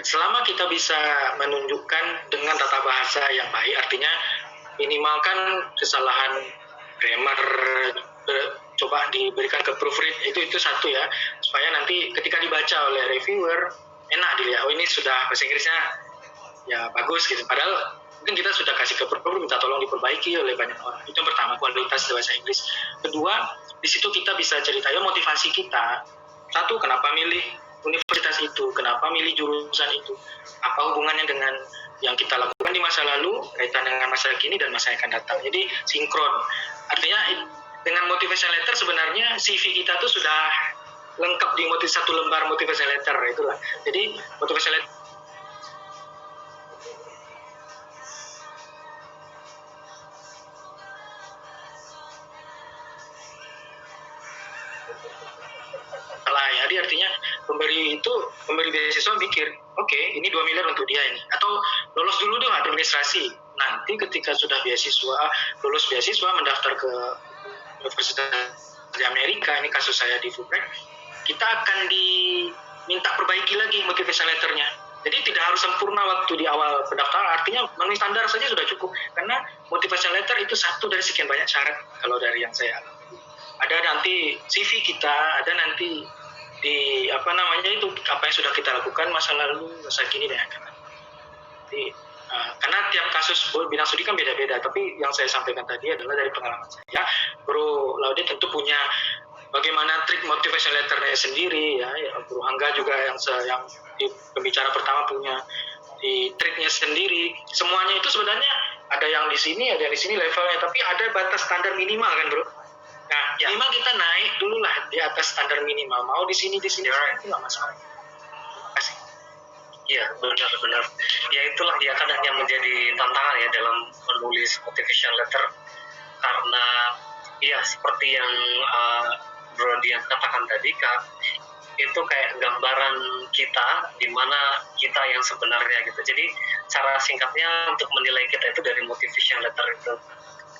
selama kita bisa menunjukkan dengan tata bahasa yang baik, artinya minimalkan kesalahan grammar coba diberikan ke proofread, itu satu ya, supaya nanti ketika dibaca oleh reviewer enak dilihat, oh ini sudah bahasa Inggrisnya ya bagus gitu, padahal mungkin kita sudah kasih ke proofread minta tolong diperbaiki oleh banyak orang. Itu yang pertama, kualitas bahasa Inggris. Kedua, di situ kita bisa cerita ya motivasi kita. Satu, kenapa milih universitas itu, kenapa milih jurusan itu, apa hubungannya dengan yang kita lakukan di masa lalu, kaitan dengan masa kini dan masa yang akan datang. Jadi sinkron. Artinya dengan motivation letter sebenarnya CV kita tuh sudah lengkap di satu lembar motivation letter, itulah. Jadi motivation letter lah ya. Jadi artinya pemberi beasiswa mikir, oke, ini 2 miliar untuk dia ini, atau lolos dulu dong administrasi, nanti ketika sudah lulus beasiswa mendaftar ke universitas di Amerika, ini kasus saya di Fulbright, kita akan diminta perbaiki lagi motivation letternya. Jadi tidak harus sempurna waktu di awal pendaftaran, artinya memenuhi standar saja sudah cukup, karena motivation letter itu satu dari sekian banyak syarat kalau dari yang saya alami. Ada nanti CV kita, ada nanti di apa yang sudah kita lakukan masa lalu, masa kini dan akan datang. Jadi karena tiap kasus bidang studi kan beda-beda, tapi yang saya sampaikan tadi adalah dari pengalaman saya. Bro Laude tentu punya bagaimana trik motivation letternya sendiri ya, Bro Angga juga yang di pembicara pertama punya di triknya sendiri. Semuanya itu sebenarnya ada yang di sini, ada yang di sini levelnya, tapi ada batas standar minimal kan bro. Nah minimal kita naik dulu lah di atas standar minimal, mau di sini itu nggak masalah. Terima kasih. Iya benar. Ya itulah ya kadang yang menjadi tantangan ya dalam menulis motivation letter, karena ya seperti yang Bro Dian katakan tadi Kak, itu kayak gambaran kita di mana kita yang sebenarnya gitu. Jadi cara singkatnya untuk menilai kita itu dari motivation letter itu,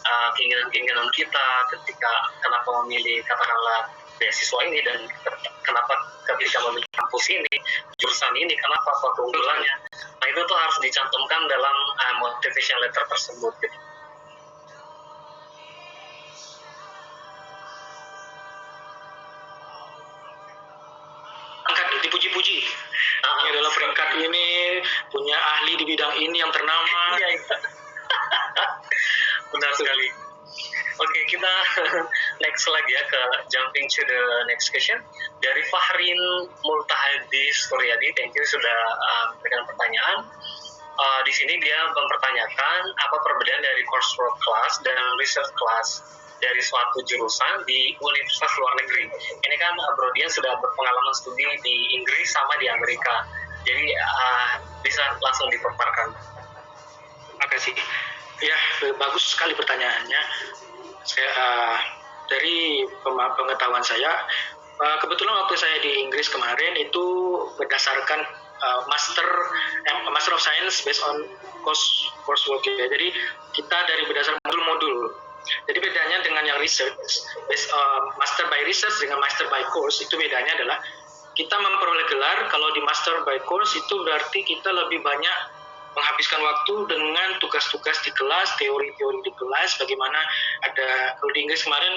keinginan-keinginan kita ketika kenapa memilih katakanlah beasiswa ini, dan kenapa ketika memilih kampus ini, jurusan ini, kenapa, apa keunggulannya. Nah itu tuh harus dicantumkan dalam motivation letter tersebut gitu. Dipuji-puji. Ini adalah peringkat ini, punya ahli di bidang ini yang ternama. Iya. Benar sekali. Oke, kita next lagi ya ke jumping to the next question dari Fahrin Multahadi Suryadi. Thank you sudah memberikan pertanyaan. Di sini dia mempertanyakan apa perbedaan dari coursework class dan research class dari suatu jurusan di universitas luar negeri. Ini kan Bro Dian sudah berpengalaman studi di Inggris sama di Amerika. Jadi bisa langsung dipaparkan. Makasih. Ya, bagus sekali pertanyaannya. Saya dari pengetahuan saya, kebetulan waktu saya di Inggris kemarin itu berdasarkan Master of Science based on coursework ya. Jadi kita dari berdasarkan modul-modul. Jadi bedanya dengan yang research, master by research dengan master by course, itu bedanya adalah kita memperoleh gelar. Kalau di master by course itu berarti kita lebih banyak menghabiskan waktu dengan tugas-tugas di kelas, teori-teori di kelas, bagaimana ada, kalau di Inggris kemarin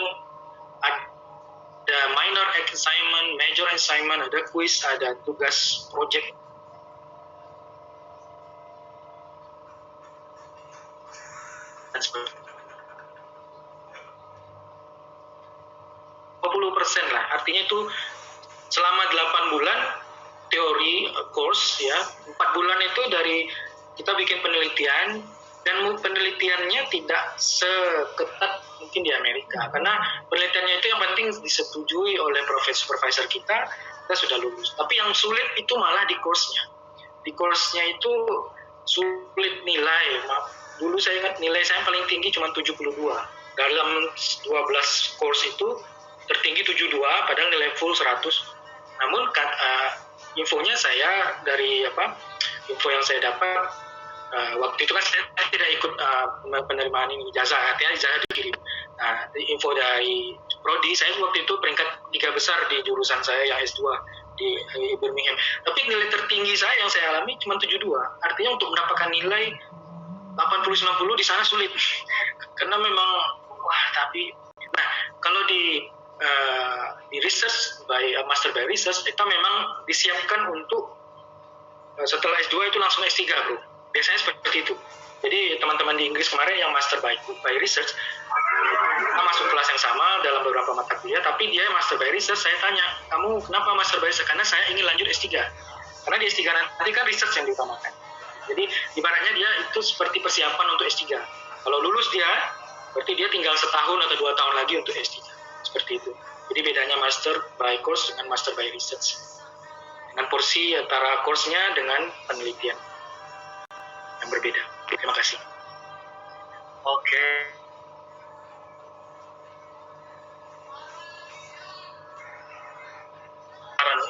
ada minor assignment, major assignment, ada quiz, ada tugas project. Dan seperti 20% lah, artinya itu selama 8 bulan teori course ya, 4 bulan itu dari kita bikin penelitian, dan penelitiannya tidak seketat mungkin di Amerika, karena penelitiannya itu yang penting disetujui oleh supervisor kita sudah lulus. Tapi yang sulit itu malah di course-nya. Di course-nya itu sulit nilai. Dulu saya ingat nilai saya paling tinggi cuma 72. Dalam 12 course itu tertinggi 72, padahal nilai full 100. Namun infonya saya dari info yang saya dapat waktu itu kan saya tidak ikut penerimaan ini ijazah, artinya ijazah dikirim. Nah, info dari prodi, saya waktu itu peringkat 3 besar di jurusan saya yang S2 di Birmingham. Tapi nilai tertinggi saya yang saya alami cuma 72. Artinya untuk mendapatkan nilai 80-90 di sana sulit. Karena memang nah, kalau di research master by research kita memang disiapkan untuk setelah S2 itu langsung S3, bro. Biasanya seperti itu. Jadi teman-teman di Inggris kemarin yang master by research, kita masuk kelas yang sama dalam beberapa mata kuliah, tapi dia master by research. Saya tanya, kamu kenapa master by research? Karena saya ingin lanjut S3. Karena di S3 nanti kan research yang diutamakan. Jadi ibaratnya dia itu seperti persiapan untuk S3. Kalau lulus dia, berarti dia tinggal setahun atau 2 tahun lagi untuk S3. Seperti itu. Jadi bedanya master by course dengan master by research. Dengan porsi antara course-nya dengan penelitian yang berbeda. Terima kasih. Oke.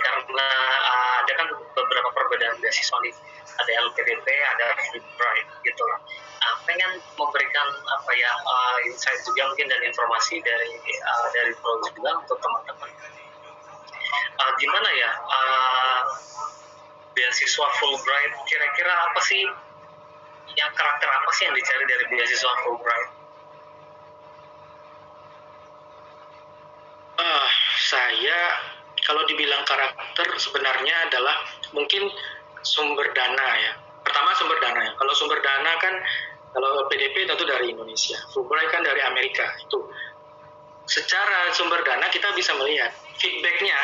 Karena ada kan beberapa perbedaan beasiswa nih, ada LPDP, ada Fulbright gitu lah. Pengen memberikan insight juga mungkin dan informasi dari Pro juga untuk teman-teman. Gimana ya beasiswa Fulbright, kira-kira apa sih karakter apa sih yang dicari dari beasiswa Fulbright? Saya kalau dibilang karakter sebenarnya adalah mungkin sumber dana ya. Pertama sumber dana ya. Kalau sumber dana kan kalau PDP tentu dari Indonesia, Fulbright kan dari Amerika. Itu secara sumber dana kita bisa melihat feedbacknya.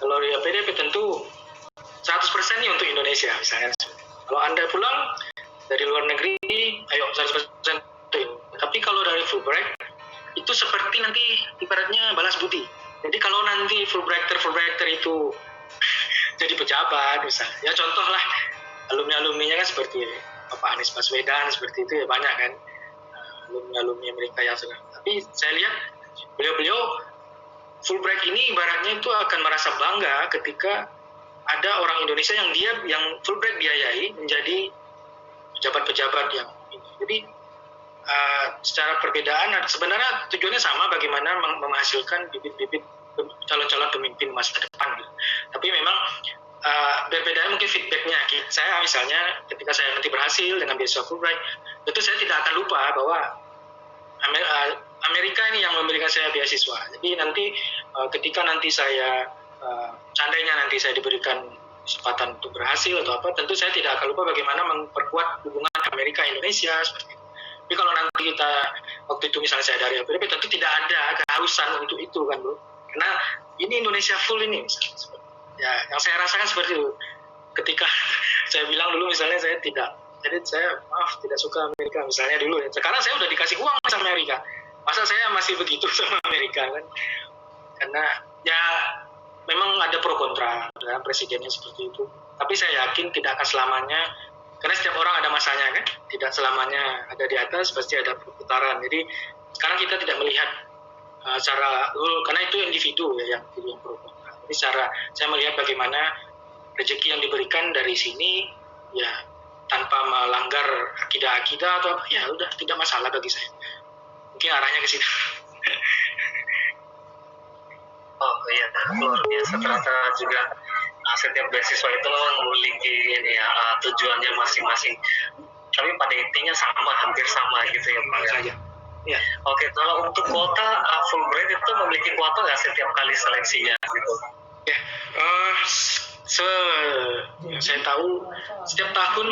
Kalau di PDP tentu 100% nih untuk Indonesia misalnya. Kalau Anda pulang dari luar negeri, ayo 100%. Tapi kalau dari Fulbright itu seperti nanti ibaratnya balas budi. Jadi kalau nanti Fulbrighter itu jadi pejabat misalnya, ya contoh lah alumni-alumninya kan seperti Pak Anies Baswedan seperti itu ya, banyak kan alumni Amerika yang sedang. Tapi saya lihat beliau Fulbright ini ibaratnya itu akan merasa bangga ketika ada orang Indonesia yang Fulbright biayai menjadi pejabat-pejabat yang ini. Jadi secara perbedaan sebenarnya tujuannya sama, bagaimana menghasilkan bibit-bibit calon-calon pemimpin masa depan gitu. Tapi memang berbeda mungkin feedbacknya. Saya misalnya ketika saya nanti berhasil dengan beasiswa Fulbright, itu saya tidak akan lupa bahwa Amerika ini yang memberikan saya beasiswa. Jadi nanti ketika nanti saya seandainya nanti saya diberikan kesempatan untuk berhasil atau apa, tentu saya tidak akan lupa bagaimana memperkuat hubungan Amerika Indonesia seperti itu. Tapi kalau nanti kita waktu itu misalnya saya dari LPDP, tentu tidak ada kehausan untuk itu kan, bro. Karena ini Indonesia full ini misalnya. Ya, yang saya rasakan seperti itu. Ketika saya bilang dulu misalnya saya tidak suka Amerika misalnya dulu ya. Sekarang saya udah dikasih uang sama Amerika. Masa saya masih begitu sama Amerika kan? Karena ya memang ada pro kontra dengan presidennya seperti itu. Tapi saya yakin tidak akan selamanya, karena setiap orang ada masanya kan, tidak selamanya ada di atas, pasti ada perputaran. Jadi sekarang kita tidak melihat cara, karena itu individu ya yang pro kontra. Jadi saya melihat bagaimana rezeki yang diberikan dari sini ya tanpa melanggar akidah-akidah atau apa, ya udah tidak masalah bagi saya. Mungkin arahnya ke situ. Oh iya, luar biasa. Ternyata juga setiap beasiswa itu memang memiliki ini ya, tujuannya masing-masing. Tapi pada intinya sama, hampir sama gitu ya Pak. Saja. Ya. Oke, kalau untuk kuota Fulbright itu memiliki kuota nggak setiap kali seleksinya gitu? Ya, saya tahu setiap tahun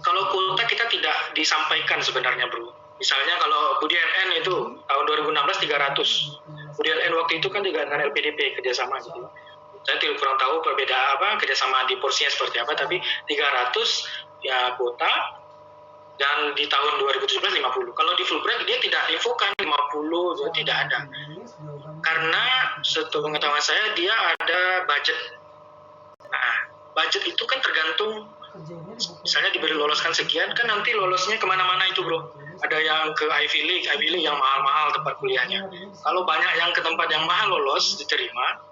kalau kuota kita tidak disampaikan sebenarnya bro. Misalnya kalau Budi LN itu tahun 2016 300. Budi LN waktu itu kan juga dengan LPDP kerjasama gitu. Saya tidak kurang tahu perbedaan apa kerjasama di porsinya seperti apa, tapi 300 ya kuota, dan di tahun 2017 50. Kalau di Fulbright dia tidak infokan 50, dia tidak ada. Karena setahu pengetahuan saya dia ada budget. Nah, budget itu kan tergantung, misalnya diberi loloskan sekian, kan nanti lolosnya kemana-mana itu bro. Ada yang ke Ivy League yang mahal-mahal tempat kuliahnya. Kalau banyak yang ke tempat yang mahal lolos diterima,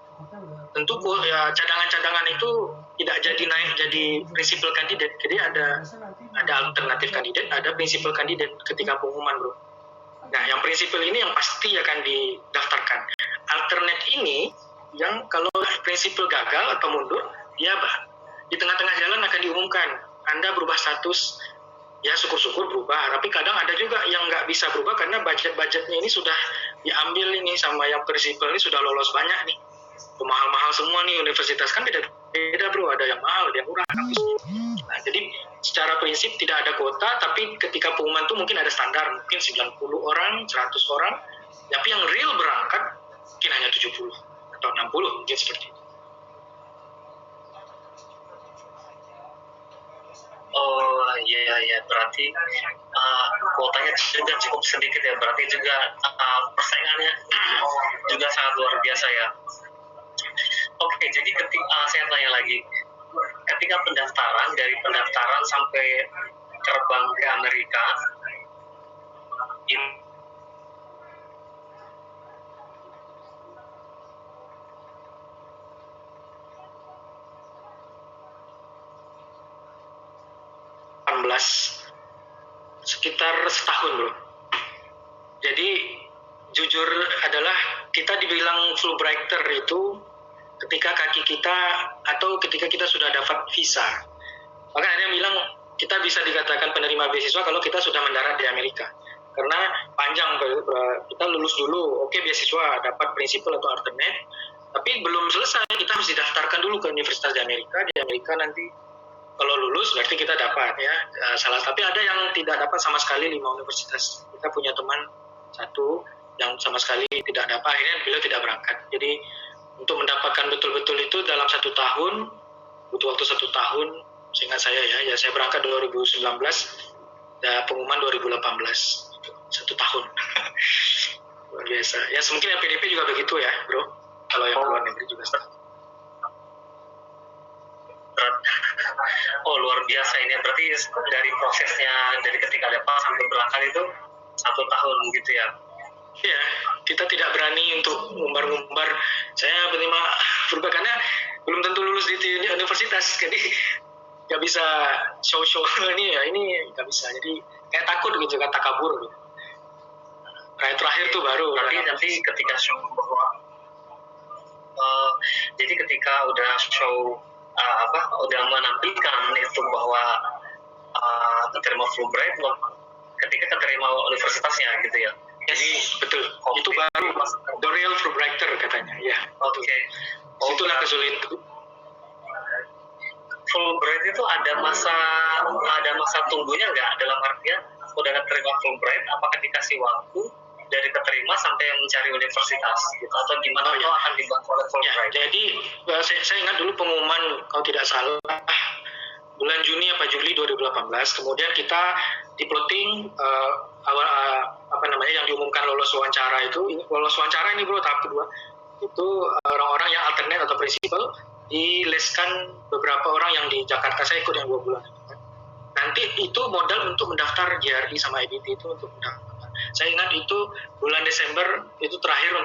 tentu ya cadangan-cadangan itu tidak jadi naik jadi principal candidate. Jadi ada alternatif kandidat, ada principal candidate ketika pengumuman bro. Nah, yang prinsipal ini yang pasti akan didaftarkan. Alternate ini yang kalau prinsipal gagal atau mundur, dia di tengah-tengah jalan akan diumumkan, Anda berubah status, ya syukur-syukur berubah. Tapi kadang ada juga yang nggak bisa berubah karena budget-budgetnya ini sudah diambil ini sama yang prinsipal ini sudah lolos banyak nih. Mahal-mahal semua nih universitas kan beda bro, ada yang mahal, ada yang murah kampusnya. Nah, jadi secara prinsip tidak ada kuota, tapi ketika pengumuman itu mungkin ada standar, mungkin 90 orang, 100 orang, tapi yang real berangkat mungkin hanya 70 atau 60, mungkin seperti itu. Oh iya, berarti kuotanya juga cukup sedikit ya, berarti juga persaingannya juga sangat luar biasa ya. Oke, jadi saya tanya lagi, ketika dari pendaftaran sampai terbang ke Amerika, ini 18 sekitar setahun bro. Jadi jujur adalah kita dibilang Fulbrighter itu ketika kaki kita atau ketika kita sudah dapat visa. Maka ada yang bilang kita bisa dikatakan penerima beasiswa kalau kita sudah mendarat di Amerika. Karena panjang, kita lulus dulu, oke beasiswa dapat prinsipal atau alternate, tapi belum selesai, kita harus didaftarkan dulu ke universitas di Amerika. Di Amerika nanti kalau lulus berarti kita dapat ya. Tapi ada yang tidak dapat sama sekali 5 universitas. Kita punya teman satu yang sama sekali tidak dapat, akhirnya beliau tidak berangkat. Jadi untuk mendapatkan betul-betul itu dalam 1 tahun, butuh waktu 1 tahun, seingat saya ya saya berangkat 2019, dan pengumuman 2018, 1 tahun. Luar biasa. Ya mungkin LPDP juga begitu ya bro, kalau yang luar negeri juga. Oh luar biasa ini, berarti dari prosesnya dari ketika dapat sampai berangkat itu 1 tahun gitu ya. Iya, kita tidak berani untuk ngumbar-ngumbar saya penerima Fulbright karena belum tentu lulus di universitas, jadi nggak bisa show ini nggak bisa, jadi kayak takut gitu kan, takabur gitu. Kayak terakhir tuh baru nanti ketika show bahwa jadi ketika udah show udah menampilkan itu bahwa keterima Fulbright, ketika keterima universitasnya gitu ya. Jadi betul, itu baru the real Fulbrighter katanya ya. Oke. Itulah kesulitan. Fulbright itu ada masa tunggunya nggak, dalam artian udah keterima Fulbright apakah dikasih waktu dari keterima sampai mencari universitas gitu, atau gimana itu akan dibantu oleh Fulbright? Ya, jadi saya ingat dulu pengumuman kalau tidak salah bulan Juni apa Juli 2018, kemudian kita diploting yang diumumkan lolos wawancara ini bro, tahap kedua itu orang-orang orang yang alternate atau prinsipal, dileskan beberapa orang yang di Jakarta. Saya ikut yang 2 bulan. Nanti itu modal untuk mendaftar GRE sama IBT itu untuk mendaftar. Saya ingat itu bulan Desember itu terakhir untuk